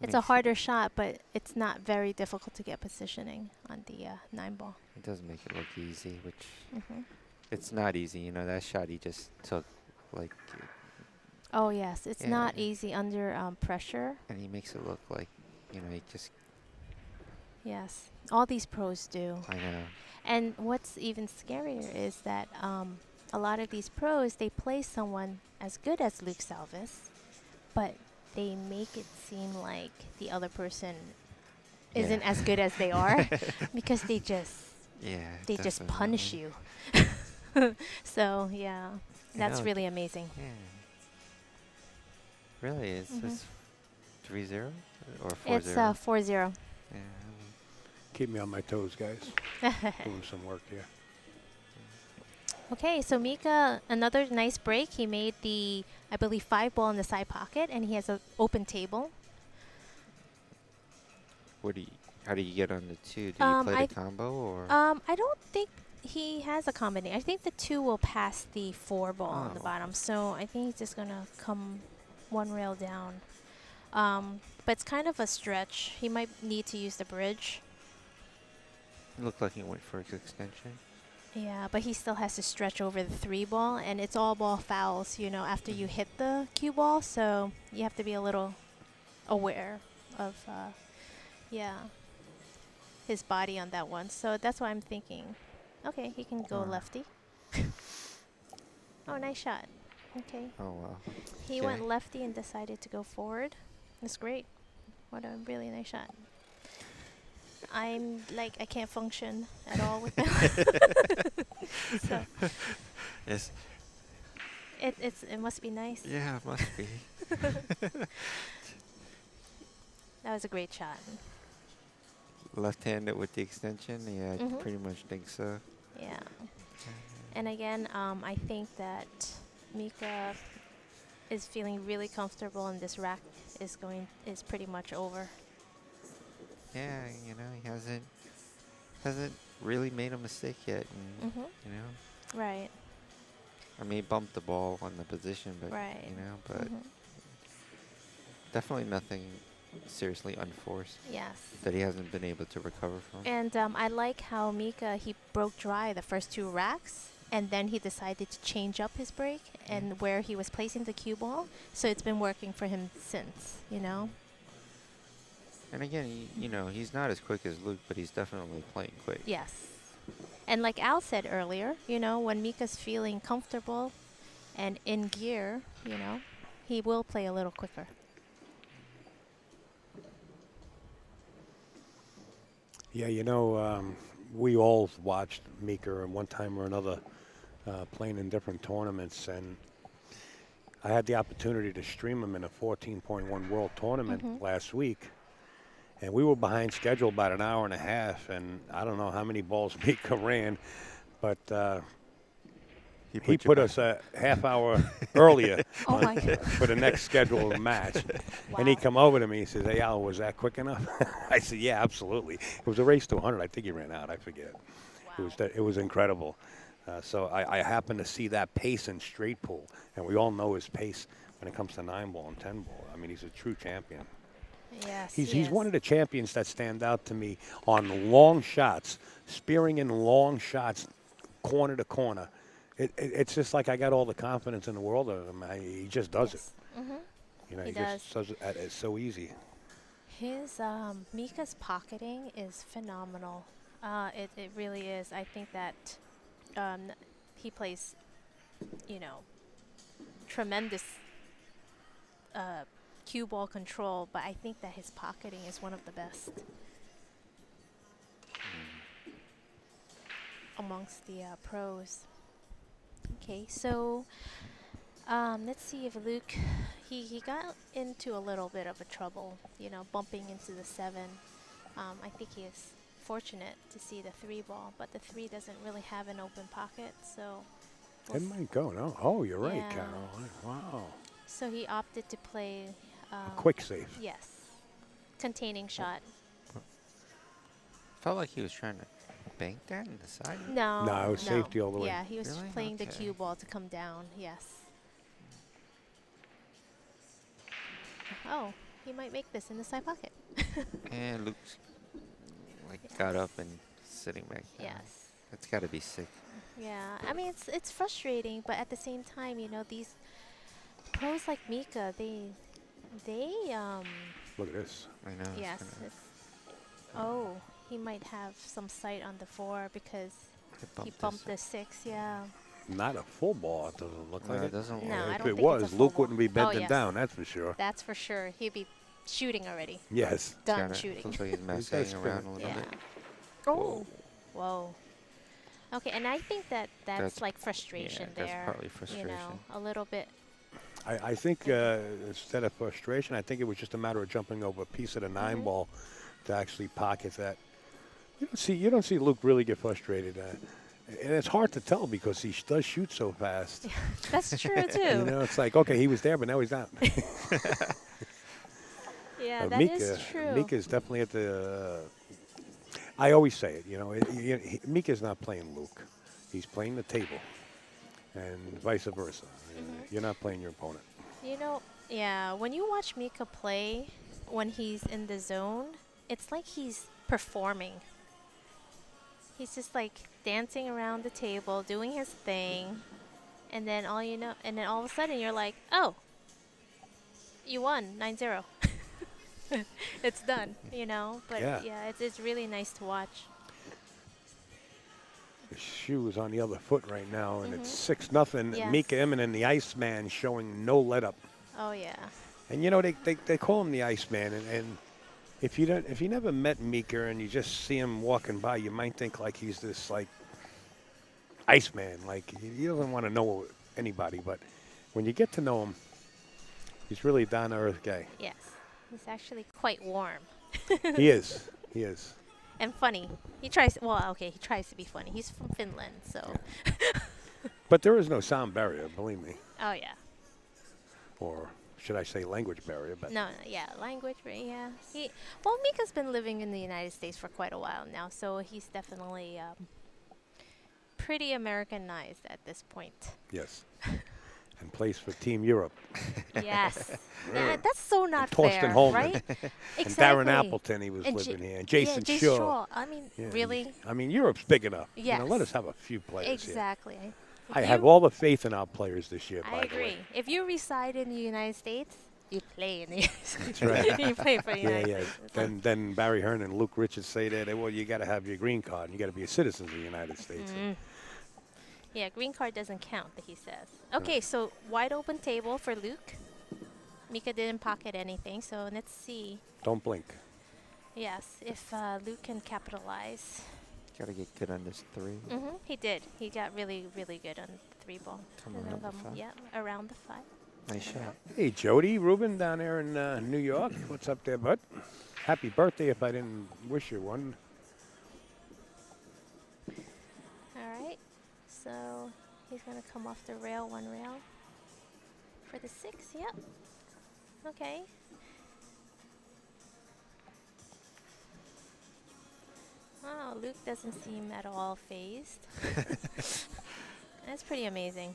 Speaker 4: It's a
Speaker 5: Makes-
Speaker 4: harder shot, but it's not very difficult to get positioning on the 9 ball.
Speaker 5: It does make it look easy, which
Speaker 4: Hmm.
Speaker 5: it's not easy. You know, that shot he just took, like,
Speaker 4: Oh yes, it's not
Speaker 5: Yeah.
Speaker 4: easy under pressure.
Speaker 5: and he makes it look like, you know, he just,
Speaker 4: Yes, all these pros do.
Speaker 5: I know.
Speaker 4: And what's even scarier is that a lot of these pros, they play someone as good as Luc Salvas, but they make it seem like the other person
Speaker 5: Yeah.
Speaker 4: isn't as good as they are because they just punish
Speaker 5: definitely.
Speaker 4: you. So yeah, that's
Speaker 5: know,
Speaker 4: really amazing.
Speaker 5: Yeah. Really, is
Speaker 4: Mhm.
Speaker 5: this 3-0 or 4-0?
Speaker 4: It's 4-0.
Speaker 5: Yeah.
Speaker 1: Keep me on my toes, guys. Doing some work here.
Speaker 4: Okay, so Mika, another nice break. He made the, I believe, 5 ball in the side pocket, and he has an open table.
Speaker 5: How do you get on the 2? Do you play
Speaker 4: I
Speaker 5: the combo or?
Speaker 4: I don't think he has a combination. I think the 2 will pass the 4 ball on the
Speaker 5: Oh.
Speaker 4: bottom. So I think he's just gonna come 1 rail down. But it's kind of a stretch. He might need to use the bridge.
Speaker 5: It looked like he went for his extension.
Speaker 4: Yeah, but he still has to stretch over the 3 ball, and it's all ball fouls, you know, after you hit the cue ball. So you have to be a little aware of, his body on that one. So that's why I'm thinking, okay, he can go lefty. Oh, nice shot. Okay.
Speaker 5: Oh, wow.
Speaker 4: He
Speaker 5: Okay.
Speaker 4: went lefty and decided to go forward. That's great. What a really nice shot. I'm like, I can't function at all with that. So
Speaker 5: Yes.
Speaker 4: it must be nice.
Speaker 5: Yeah, it must be.
Speaker 4: That was a great shot.
Speaker 5: Left-handed with the extension? Yeah, I
Speaker 4: Mhm.
Speaker 5: pretty much think so.
Speaker 4: Yeah. And again, I think that Mika is feeling really comfortable, and this rack is pretty much over.
Speaker 5: Yeah, you know, he hasn't really made a mistake yet. And,
Speaker 4: Mhm.
Speaker 5: you know,
Speaker 4: Right.
Speaker 5: I mean, he bumped the ball on the position, but,
Speaker 4: Right.
Speaker 5: you know, but
Speaker 4: Mhm.
Speaker 5: definitely nothing seriously unforced
Speaker 4: Yes.
Speaker 5: that he hasn't been able to recover from.
Speaker 4: And I like how Mika, he broke dry the first 2 racks, and then he decided to change up his break and where he was placing the cue ball. So it's been working for him since, you know?
Speaker 5: And again, you know, he's not as quick as Luke, but he's definitely playing quick.
Speaker 4: Yes. And like Al said earlier, you know, when Mika's feeling comfortable and in gear, you know, he will play a little quicker.
Speaker 1: Yeah, you know, we all watched Mika at one time or another playing in different tournaments, and I had the opportunity to stream him in a 14.1 World Tournament last week, and we were behind schedule about an hour and a half, and I don't know how many balls Mika ran, but he put us a half hour earlier
Speaker 4: Oh my God.
Speaker 1: for the next scheduled match. And he
Speaker 4: Wow.
Speaker 1: come over to me and says, "Hey, Al, was that quick enough?" I said, "Yeah, absolutely." It was a race to 100. I think he ran out. I forget. It was incredible. So I happened to see that pace in straight pool, and we all know his pace when it comes to 9-ball and 10-ball. I mean, he's a true champion.
Speaker 4: Yes.
Speaker 1: He's one of the champions that stand out to me on long shots, spearing in long shots, corner to corner. It's just like I got all the confidence in the world of him. He just does it. You know,
Speaker 4: He
Speaker 1: just does it. It's so easy.
Speaker 4: His Mika's pocketing is phenomenal. It really is. I think that he plays, tremendous cue ball control, but I think that his pocketing is one of the best amongst the pros. Okay, so let's see if Luc, he got into a little bit of a trouble, bumping into the 7. I think he is fortunate to see the 3 ball, but the 3 doesn't really have an open pocket, so.
Speaker 1: It might go, no? Oh, you're right,
Speaker 4: Yeah.
Speaker 1: Carol. Wow.
Speaker 4: So he opted to play.
Speaker 1: A quick save.
Speaker 4: Yes. Containing shot.
Speaker 5: Felt like he was trying to bank that in the side.
Speaker 4: No.
Speaker 1: No, it was safety all the way.
Speaker 4: Yeah, he was
Speaker 5: Really?
Speaker 4: playing the
Speaker 5: Okay.
Speaker 4: cue ball to come down. Yes. Oh, he might make this in the side pocket.
Speaker 5: And Luke's got up and sitting back down.
Speaker 4: Yes.
Speaker 5: That's got to be sick.
Speaker 4: Yeah, I mean it's frustrating, but at the same time, these pros like Mika, they
Speaker 1: Look at this.
Speaker 5: I know.
Speaker 4: yes. He might have some sight on the 4 because he bumped the 6. Yeah.
Speaker 1: Not a full ball, it doesn't look
Speaker 5: No,
Speaker 1: like
Speaker 5: it
Speaker 1: it.
Speaker 5: doesn't
Speaker 4: No,
Speaker 5: look
Speaker 4: I
Speaker 1: If
Speaker 4: don't
Speaker 1: it
Speaker 4: think it's a
Speaker 1: was,
Speaker 4: full
Speaker 1: Luke
Speaker 4: ball.
Speaker 1: wouldn't be bending
Speaker 4: yes.
Speaker 1: down, that's for sure.
Speaker 4: That's for sure. He'd be shooting already.
Speaker 1: Yes.
Speaker 4: Done
Speaker 5: kinda
Speaker 4: shooting.
Speaker 5: Looks like he's
Speaker 1: He's
Speaker 5: messing
Speaker 1: got
Speaker 5: around
Speaker 1: spirit.
Speaker 5: a little
Speaker 4: Yeah.
Speaker 5: bit.
Speaker 4: Oh. Whoa. Okay, and I think that's
Speaker 5: That's-
Speaker 4: like frustration
Speaker 5: yeah,
Speaker 4: there.
Speaker 5: that's partly frustration.
Speaker 4: A little bit.
Speaker 1: I think instead of frustration, I think it was just a matter of jumping over a piece of the 9-ball to actually pocket that. You don't see Luke really get frustrated, and it's hard to tell because he does shoot so fast.
Speaker 4: That's true too.
Speaker 1: It's like, okay, he was there, but now he's not.
Speaker 4: Yeah, that
Speaker 1: Mika,
Speaker 4: is true.
Speaker 1: Mika's definitely at the. I always say it. Mika's not playing Luke; he's playing the table, and vice versa. You're not playing your opponent.
Speaker 4: Yeah, when you watch Mika play, when he's in the zone, it's like he's performing. He's just like dancing around the table, doing his thing, and then all of a sudden you're like, oh, you won 9-0. It's done, But
Speaker 1: Yeah.
Speaker 4: it's really nice to watch.
Speaker 1: The shoe is on the other foot right now, and it's 6-0.
Speaker 4: Yes.
Speaker 1: Mika Immonen, the Iceman, showing no let up.
Speaker 4: Oh yeah.
Speaker 1: And they call him the Iceman, and if you never met Mika and you just see him walking by, you might think like he's this like Iceman, like he doesn't want to know anybody. But when you get to know him, he's really a down-to-earth guy.
Speaker 4: Yes. He's actually quite warm.
Speaker 1: He is. He is.
Speaker 4: And funny. He tries to be funny. He's from Finland, so.
Speaker 1: But there is no sound barrier, believe me,
Speaker 4: Oh yeah.
Speaker 1: or should I say language barrier? But
Speaker 4: No, yeah, language, yeah. Mika's been living in the United States for quite a while now, so he's definitely pretty Americanized at this point.
Speaker 1: yes. And plays for Team Europe.
Speaker 4: Yes. That's so not
Speaker 1: Torsten
Speaker 4: fair,
Speaker 1: Holman.
Speaker 4: right?
Speaker 1: And
Speaker 4: Exactly.
Speaker 1: Darren Appleton, he was
Speaker 4: And
Speaker 1: living
Speaker 4: J-
Speaker 1: here. And Jason
Speaker 4: yeah,
Speaker 1: Shaw.
Speaker 4: I mean,
Speaker 1: Yeah,
Speaker 4: really?
Speaker 1: I mean, Europe's big enough.
Speaker 4: Yes.
Speaker 1: Let us have a few players here.
Speaker 4: Exactly.
Speaker 1: I have all the faith in our players this year,
Speaker 4: I
Speaker 1: by the way.
Speaker 4: agree. If you reside in the United States, you play in the United States.
Speaker 1: That's right.
Speaker 4: You play for the
Speaker 1: Yeah,
Speaker 4: United
Speaker 1: yeah.
Speaker 4: States.
Speaker 1: Then Barry Hearn and Luke Richards say that, well, you got to have your green card and you got to be a citizen of the United States.
Speaker 4: Yeah, green card doesn't count, he says. Okay, so wide open table for Luke. Mika didn't pocket anything, so let's see.
Speaker 1: Don't blink.
Speaker 4: Yes, if Luke can capitalize.
Speaker 5: Got to get good on this 3.
Speaker 4: He did. He got really, really good on the 3 ball.
Speaker 5: Come
Speaker 4: And
Speaker 5: around
Speaker 4: then
Speaker 5: the 5.
Speaker 4: yeah, around the 5.
Speaker 5: Nice shot.
Speaker 1: Hey, Jody, Ruben down there in New York. What's up there, bud? Happy birthday if I didn't wish you one.
Speaker 4: All right. So he's going to come off the rail, 1 rail. For the 6, yep. Okay. Wow, Luke doesn't seem at all phased. That's pretty amazing.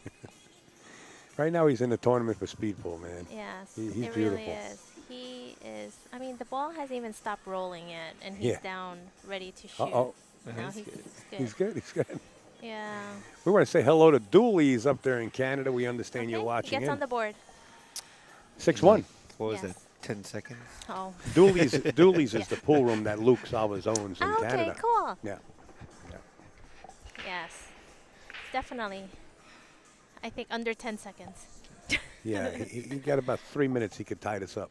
Speaker 1: Right now he's in the tournament for speedball, man.
Speaker 4: Yes,
Speaker 1: He's
Speaker 4: it
Speaker 1: beautiful.
Speaker 4: really is. He is. I mean, the ball hasn't even stopped rolling yet, and he's
Speaker 1: Yeah.
Speaker 4: down, ready to shoot.
Speaker 1: Uh-oh.
Speaker 4: No,
Speaker 5: That's
Speaker 4: he's
Speaker 5: good.
Speaker 4: good.
Speaker 1: He's good. He's good.
Speaker 4: Yeah.
Speaker 1: We want to say hello to Dooley's up there in Canada. We understand you're
Speaker 4: Okay,
Speaker 1: watching
Speaker 4: he gets on
Speaker 1: in.
Speaker 4: the board.
Speaker 1: 6-1.
Speaker 5: What was
Speaker 4: Yes.
Speaker 5: that? 10 seconds?
Speaker 4: Oh.
Speaker 1: Dooley's
Speaker 4: Yeah.
Speaker 1: is the pool room that Luc Salvas owns in
Speaker 4: Okay,
Speaker 1: Canada.
Speaker 4: cool.
Speaker 1: Yeah.
Speaker 4: Yes. Definitely. I think under 10 seconds.
Speaker 1: Yeah, he got about 3 minutes he could tie this up.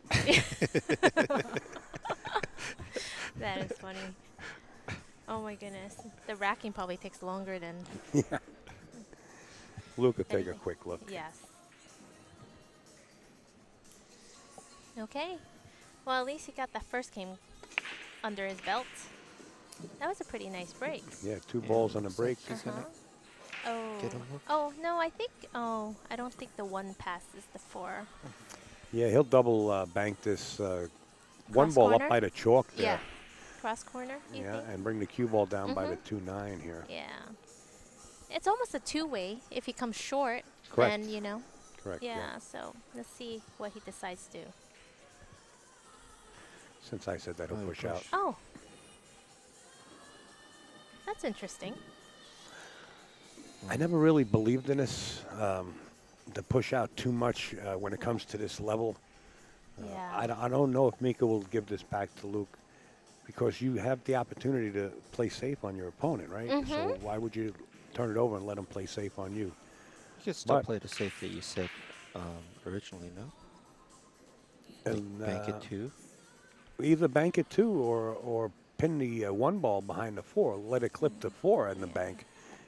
Speaker 4: That is funny. Oh my goodness. The racking probably takes longer than.
Speaker 1: Luc will take a
Speaker 4: Anything.
Speaker 1: quick look.
Speaker 4: Yes. Okay. Well, at least he got that first game under his belt. That was a pretty nice break.
Speaker 1: Yeah, 2 balls on a break.
Speaker 5: He's gonna
Speaker 4: Oh.
Speaker 5: get a look.
Speaker 4: Oh, no, I think. Oh, I don't think the 1 passes the 4.
Speaker 1: Yeah, he'll double bank this 1
Speaker 4: Cross
Speaker 1: ball
Speaker 4: corner?
Speaker 1: up by the chalk there.
Speaker 4: Yeah. Cross corner, you
Speaker 1: Yeah,
Speaker 4: think?
Speaker 1: and bring the cue ball down by the 2-9 here.
Speaker 4: Yeah. It's almost a 2-way. If he comes short,
Speaker 1: Correct.
Speaker 4: then, you know.
Speaker 1: Correct.
Speaker 4: Yeah, so let's see what he decides to do.
Speaker 1: Since I said that, he'll
Speaker 5: Oh,
Speaker 1: push
Speaker 5: push.
Speaker 1: out.
Speaker 4: Oh. That's interesting.
Speaker 1: I never really believed in this, to push out too much when it comes to this level.
Speaker 4: Yeah.
Speaker 1: I don't know if Mika will give this back to Luc because you have the opportunity to play safe on your opponent, right? So why would you turn it over and let him play safe on you?
Speaker 5: You could still
Speaker 1: But-
Speaker 5: play the safe that you said originally, no?
Speaker 1: And,
Speaker 5: Bank it 2.
Speaker 1: Either bank it 2 or pin the 1 ball behind the 4. Let it clip the 4 in the bank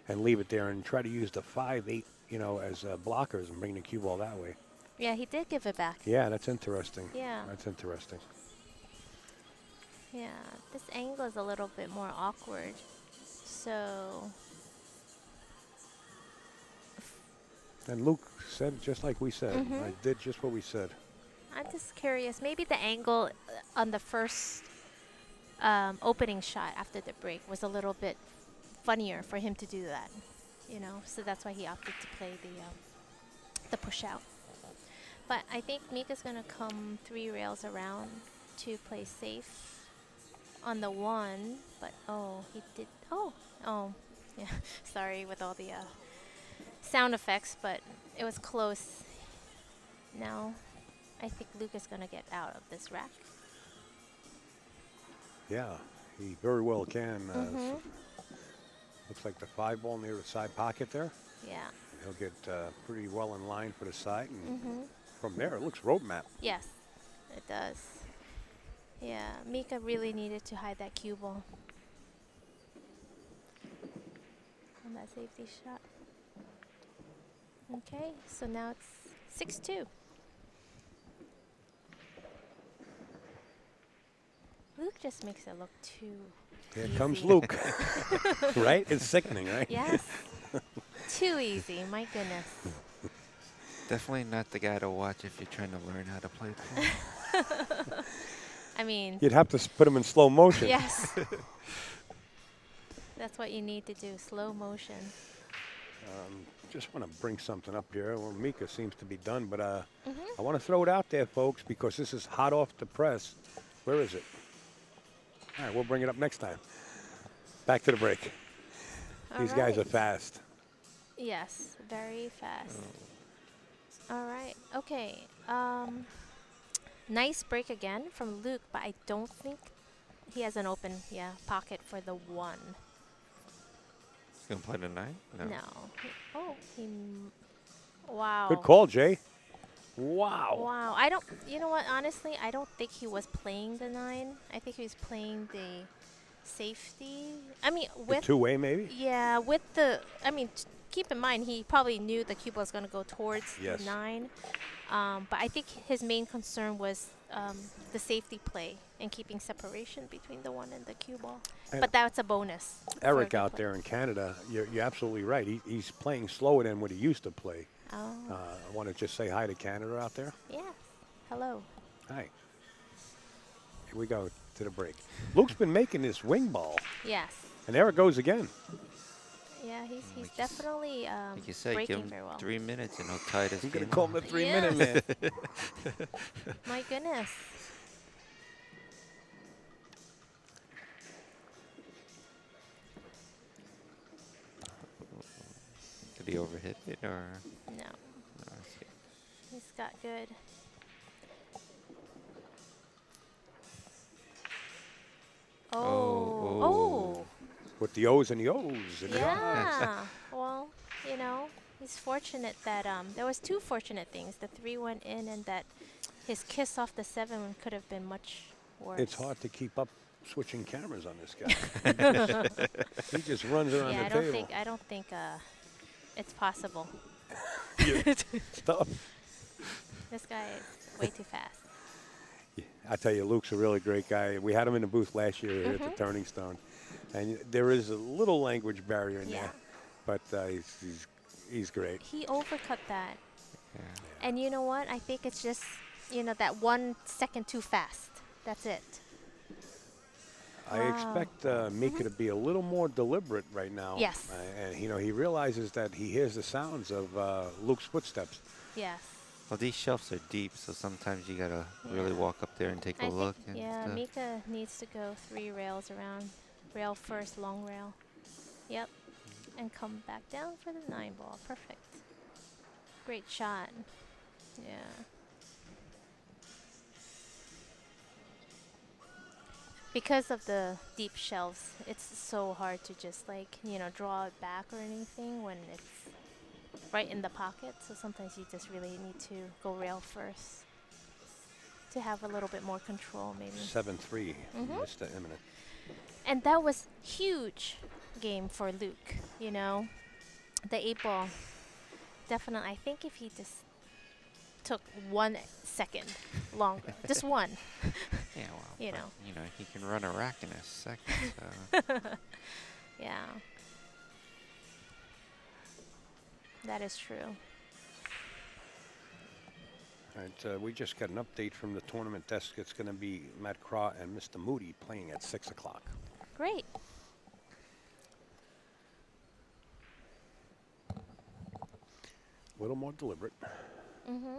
Speaker 1: and leave it there and try to use the 5-8, as blockers and bring the cue ball that way.
Speaker 4: Yeah, he did give it back.
Speaker 1: Yeah, that's interesting.
Speaker 4: Yeah.
Speaker 1: That's interesting.
Speaker 4: Yeah, this angle is a little bit more awkward. So,
Speaker 1: And Luc said just like we said. I did just what we said.
Speaker 4: I'm just curious. Maybe the angle on the first opening shot after the break was a little bit funnier for him to do that, So that's why he opted to play the push out. But I think Mika's gonna come 3 rails around to play safe on the 1. But he did. Oh, yeah. Sorry with all the sound effects, but it was close. Now, I think Luc is gonna get out of this rack.
Speaker 1: Yeah, he very well can. Looks like the 5 ball near the side pocket there.
Speaker 4: Yeah.
Speaker 1: He'll get pretty well in line for the side. And from there, it looks road map.
Speaker 4: Yes, it does. Yeah, Mika really needed to hide that cue ball on that safety shot. Okay, so now it's 6-2. Luc just makes it look too
Speaker 1: Here comes
Speaker 4: easy.
Speaker 1: Luc. Right? It's sickening, right?
Speaker 4: Yes. Too easy, my goodness.
Speaker 5: Definitely not the guy to watch if you're trying to learn how to play pool.
Speaker 4: I mean,
Speaker 1: You'd have to put him in slow motion.
Speaker 4: yes. That's what you need to do, slow motion.
Speaker 1: Just want to bring something up here. Well, Mika seems to be done, but I want to throw it out there, folks, because this is hot off the press. Where is it? All right, we'll bring it up next time. Back to the break. These guys are fast.
Speaker 4: Yes, very fast. All right. Okay. Nice break again from Luc, but I don't think he has an open pocket for the 1.
Speaker 5: He's going to play the 9?
Speaker 4: Wow.
Speaker 1: Good call, Jay. Wow.
Speaker 4: Wow. I don't. You know what? Honestly, I don't think he was playing the 9. I think he was playing the safety. I mean,
Speaker 1: The
Speaker 4: with
Speaker 1: two-way, maybe?
Speaker 4: yeah, with the. I mean, keep in mind he probably knew the cue ball was going to go towards
Speaker 1: Yes.
Speaker 4: the 9. But I think his main concern was the safety play and keeping separation between the 1 and the cue ball.
Speaker 1: And
Speaker 4: But that's a bonus. for a
Speaker 1: Eric
Speaker 4: good
Speaker 1: out
Speaker 4: play.
Speaker 1: there in Canada, you're absolutely right. He's playing slower than what he used to play.
Speaker 4: Oh.
Speaker 1: I want to just say hi to Canada out there.
Speaker 4: Yeah. Hello.
Speaker 1: Hi. Here we go to the break. Luke's been making this wing ball,
Speaker 4: Yes.
Speaker 1: and there it goes again.
Speaker 4: Yeah, he's
Speaker 5: Like you s-
Speaker 4: definitely
Speaker 5: Like you said, give
Speaker 4: breaking
Speaker 5: him
Speaker 4: very well.
Speaker 5: 3 minutes and he'll tie this
Speaker 1: He's going
Speaker 5: game
Speaker 1: to call
Speaker 5: up.
Speaker 1: him the 3
Speaker 4: Yes.
Speaker 1: minute man.
Speaker 4: My goodness.
Speaker 5: Did he overhit it or?
Speaker 4: No,
Speaker 5: No, I see.
Speaker 4: he's got good. Oh.
Speaker 5: oh.
Speaker 1: With the O's and the O's. And the R's.
Speaker 4: Yeah. Well, you know, he's fortunate that there was 2 fortunate things. The 3 went in, and that his kiss off the 7 could have been much worse.
Speaker 1: It's hard to keep up switching cameras on this guy. He just runs around
Speaker 4: Yeah,
Speaker 1: the table.
Speaker 4: I don't think it's possible.
Speaker 1: Stop.
Speaker 4: This guy is way too fast.
Speaker 1: I tell you, Luke's a really great guy. We had him in the booth last year here at the Turning Stone, and there is a little language barrier in
Speaker 4: Yeah.
Speaker 1: there, but he's great.
Speaker 4: He overcut that.
Speaker 5: Yeah.
Speaker 4: And you know what? I think it's just, that 1 second too fast. That's it.
Speaker 1: I expect Mika to be a little more deliberate right now.
Speaker 4: Yes.
Speaker 1: And he realizes that he hears the sounds of Luke's footsteps.
Speaker 4: Yes.
Speaker 5: Well, these shelves are deep, so sometimes you gotta really
Speaker 4: Yeah.
Speaker 5: walk up there and take a
Speaker 4: I
Speaker 5: look.
Speaker 4: think,
Speaker 5: and
Speaker 4: yeah,
Speaker 5: stuff.
Speaker 4: Mika needs to go 3 rails around. Rail first, long rail. Yep. And come back down for the 9 ball. Perfect. Great shot. Yeah. Because of the deep shelves, it's so hard to just draw it back or anything when it's right in the pocket. So sometimes you just really need to go rail first to have a little bit more control, maybe.
Speaker 1: 7-3,
Speaker 4: Mhm.
Speaker 1: Mr. Immonen.
Speaker 4: And that was huge game for Luke, The 8 ball, definitely. I think if he just took 1 second longer, just one.
Speaker 5: Yeah, well,
Speaker 4: You
Speaker 5: but,
Speaker 4: know.
Speaker 5: he can run a rack in a second. So.
Speaker 4: Yeah. That is true.
Speaker 1: All right, we just got an update from the tournament desk. It's going to be Matt Craw and Mr. Moody playing at 6 o'clock.
Speaker 4: Great.
Speaker 1: A little more deliberate.
Speaker 4: Mm-hmm.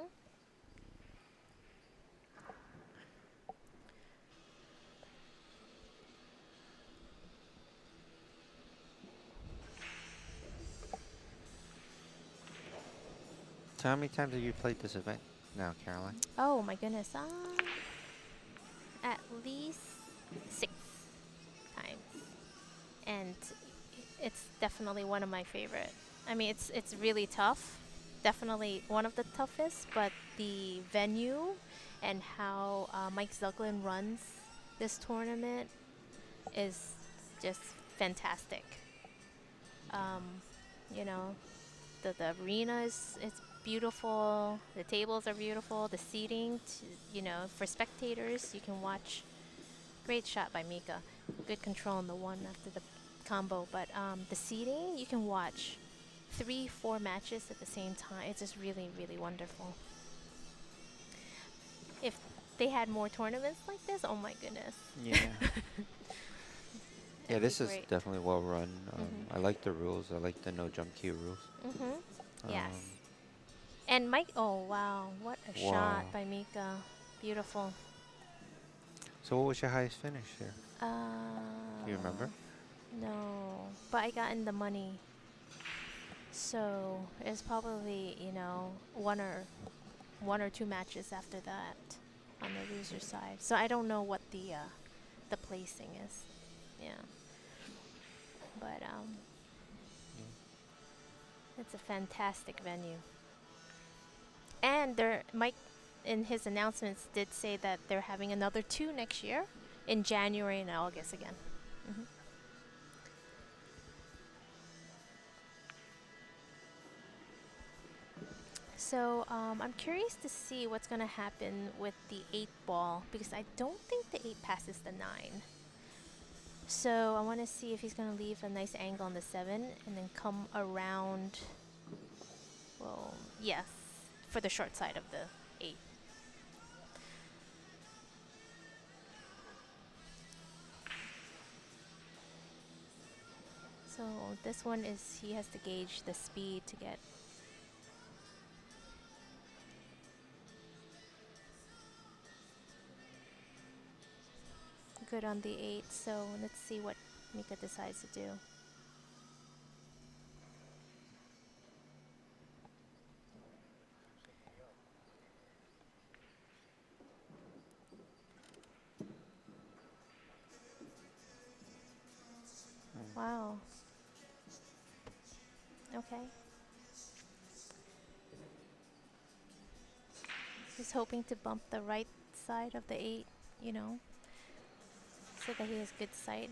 Speaker 5: So how many times have you played this event now, Caroline?
Speaker 4: Oh my goodness. At least 6 times. And it's definitely one of my favorite. I mean, it's really tough. Definitely one of the toughest, but the venue and how Mike Zuglin runs this tournament is just fantastic. The arena it's beautiful. The tables are beautiful. The seating, for spectators, you can watch. Great shot by Mika. Good control on the 1 after the combo. But the seating, you can watch 3-4 matches at the same time. It's just really, really wonderful. If they had more tournaments like this, oh my goodness.
Speaker 5: Yeah. Yeah,
Speaker 4: That'd
Speaker 5: this
Speaker 4: be
Speaker 5: is
Speaker 4: great.
Speaker 5: definitely well run.
Speaker 4: Mhm.
Speaker 5: I like the rules. I like the no jump cue rules.
Speaker 4: Yes.
Speaker 5: Um,
Speaker 4: And Mike, oh wow, what a
Speaker 5: Wow.
Speaker 4: shot by Mika. Beautiful.
Speaker 5: So what was your highest finish here? Do you remember?
Speaker 4: No, but I got in the money. So it's probably, one or 2 matches after that on the loser side. So I don't know what the placing is. Yeah. But it's a fantastic venue. And Mike in his announcements did say that they're having another 2 next year in January and August again. Mhm. So I'm curious to see what's going to happen with the 8 ball because I don't think the 8 passes the 9. So I want to see if he's going to leave a nice angle on the 7 and then come around, well, yes, for the short side of the 8. So this one is, he has to gauge the speed to get. Good on the 8, so let's see what Mika decides to do. Wow. Okay. He's hoping to bump the right side of the 8, you know, so that he has good sight.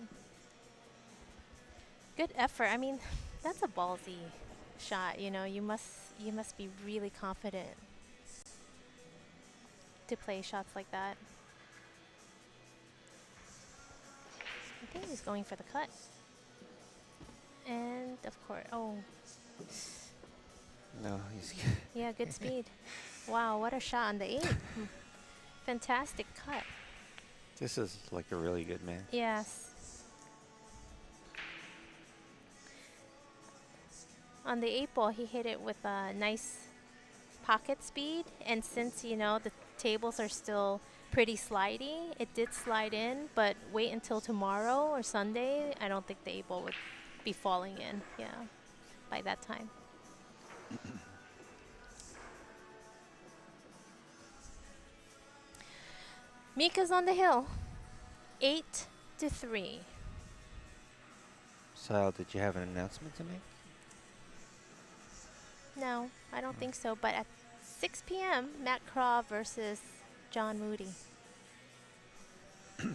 Speaker 4: Good effort. I mean, that's a ballsy shot, you know. You must be really confident to play shots like that. I think he's going for the cut. And of course, oh.
Speaker 5: No, he's
Speaker 4: Yeah, good speed. Wow, what a shot on the 8. Fantastic cut.
Speaker 5: This is like a really good man.
Speaker 4: Yes. On the 8 ball, he hit it with a nice pocket speed. And since, you know, the tables are still pretty slidey, it did slide in. But wait until tomorrow or Sunday, I don't think the 8 ball would be falling in, yeah, by that time. Mika's on the hill, 8-3.
Speaker 5: Sal, did you have an announcement to make?
Speaker 4: No, I don't think so. But at 6 p.m., Matt Craw versus John Moody. Yeah.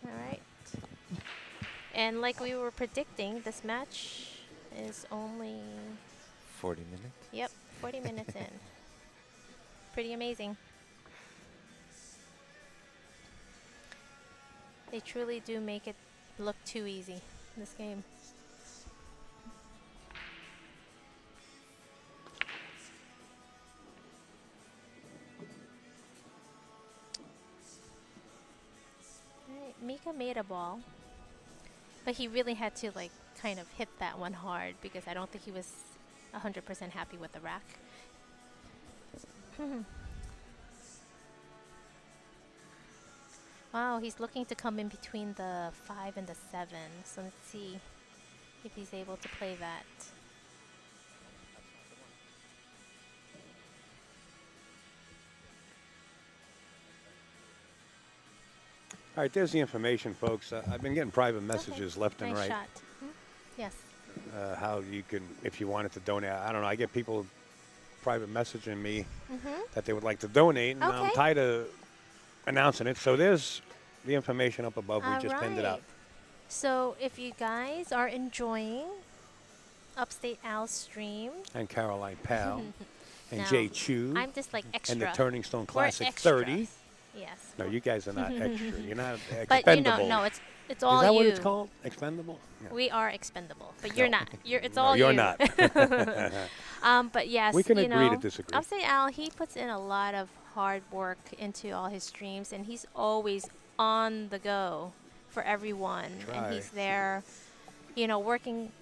Speaker 4: All right. And like we were predicting, this match is only
Speaker 5: 40 minutes.
Speaker 4: Yep, 40 minutes in. Pretty amazing. They truly do make it look too easy, this game. Alright, Mika made a ball, but he really had to like kind of hit that one hard because I don't think he was 100% happy with the rack. Wow, he's looking to come in between the 5 and the 7. So let's see if he's able to play that.
Speaker 1: All right, there's the information, folks. I've been getting private messages left and
Speaker 4: Nice
Speaker 1: right.
Speaker 4: shot. Yes.
Speaker 1: How you can, if you wanted to donate. I don't know. I get people private messaging me that they would like to donate, and I'm
Speaker 4: Okay.
Speaker 1: tired of announcing it. So there's the information up above. We
Speaker 4: All
Speaker 1: just pinned it out.
Speaker 4: right. So if you guys are enjoying Upstate Al's stream,
Speaker 1: And Caroline Powell and
Speaker 4: No,
Speaker 1: Jay Chu
Speaker 4: I'm just like extra.
Speaker 1: and the Turning Stone
Speaker 4: We're
Speaker 1: Classic
Speaker 4: extras.
Speaker 1: 30.
Speaker 4: Yes.
Speaker 1: No, you guys are not extra. You're not
Speaker 4: But
Speaker 1: expendable.
Speaker 4: you know, no, it's all
Speaker 1: Is that
Speaker 4: you.
Speaker 1: what it's called? Expendable? Yeah.
Speaker 4: We are expendable, but you're
Speaker 1: No.
Speaker 4: not. It's
Speaker 1: No,
Speaker 4: all
Speaker 1: you're
Speaker 4: you.
Speaker 1: not.
Speaker 4: But yes,
Speaker 1: We can
Speaker 4: you
Speaker 1: agree
Speaker 4: know,
Speaker 1: to disagree.
Speaker 4: Upstate Al, he puts in a lot of hard work into all his streams, and he's always on the go for everyone.
Speaker 1: Try.
Speaker 4: And he's there, you know, working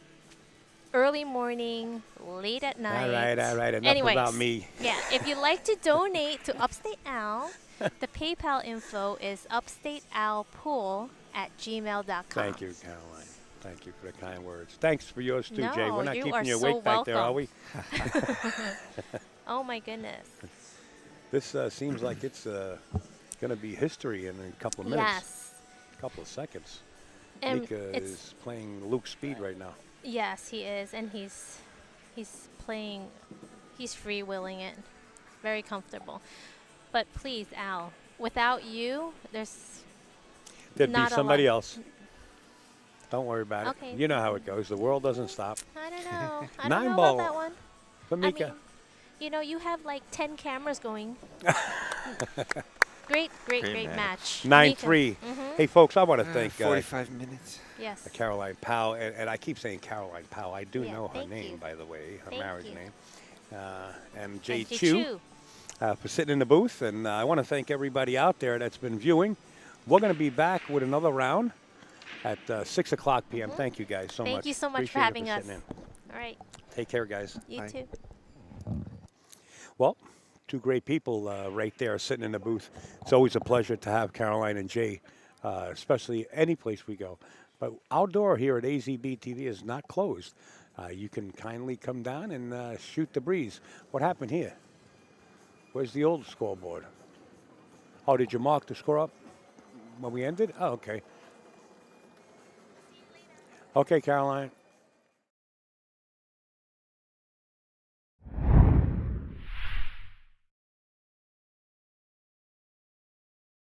Speaker 4: early morning, late at night.
Speaker 1: All right. Enough
Speaker 4: Anyways,
Speaker 1: about me.
Speaker 4: Yeah, if you'd like to donate to Upstate Al, the PayPal info is upstatealpool@gmail.com.
Speaker 1: Thank you, Caroline. Thank you for the kind words. Thanks for yours too, Jay.
Speaker 4: No,
Speaker 1: We're not
Speaker 4: you
Speaker 1: keeping
Speaker 4: are
Speaker 1: you
Speaker 4: so
Speaker 1: awake back there, are we?
Speaker 4: Oh my goodness.
Speaker 1: This seems like it's going to be history in a couple of minutes,
Speaker 4: Yes.
Speaker 1: a couple of seconds.
Speaker 4: And
Speaker 1: Mika
Speaker 4: it's
Speaker 1: is playing Luke's speed right now.
Speaker 4: yes, he is, and he's playing, he's freewheeling it, very comfortable. But please, Al, without you, there'd
Speaker 1: There'd
Speaker 4: not
Speaker 1: be
Speaker 4: a
Speaker 1: somebody
Speaker 4: lot.
Speaker 1: else. Don't worry about
Speaker 4: Okay.
Speaker 1: it. You know how it goes. The world doesn't stop.
Speaker 4: I don't know. I don't
Speaker 1: Nine
Speaker 4: know
Speaker 1: ball
Speaker 4: about that one.
Speaker 1: for
Speaker 4: I
Speaker 1: Mika.
Speaker 4: mean, you know, you have like 10 cameras going. Great
Speaker 5: Great
Speaker 4: match.
Speaker 1: 9-3.
Speaker 4: Mm-hmm.
Speaker 1: Hey, folks, I want to thank
Speaker 5: 45 minutes.
Speaker 4: Yes.
Speaker 1: Caroline Powell, and I keep saying Caroline Powell. I do
Speaker 4: Yeah,
Speaker 1: know her
Speaker 4: thank
Speaker 1: name,
Speaker 4: you.
Speaker 1: by the way, her
Speaker 4: Thank
Speaker 1: marriage
Speaker 4: you.
Speaker 1: name. And Jay
Speaker 4: And
Speaker 1: Chu for sitting in the booth. And I want to thank everybody out there that's been viewing. We're going to be back with another round at 6 o'clock p.m.
Speaker 4: Mhm.
Speaker 1: Thank you guys so much.
Speaker 4: Thank you so much for
Speaker 1: Appreciate
Speaker 4: having
Speaker 1: it
Speaker 4: us.
Speaker 1: sitting
Speaker 4: All right.
Speaker 1: in. Take care, guys.
Speaker 4: You
Speaker 5: Bye.
Speaker 4: too.
Speaker 1: Well, two great people right there sitting in the booth. It's always a pleasure to have Caroline and Jay, especially any place we go. But outdoor here at AZB TV is not closed. You can kindly come down and shoot the breeze. What happened here? Where's the old scoreboard? Oh, did you mark the score up when we ended? Oh, okay. Okay, Caroline.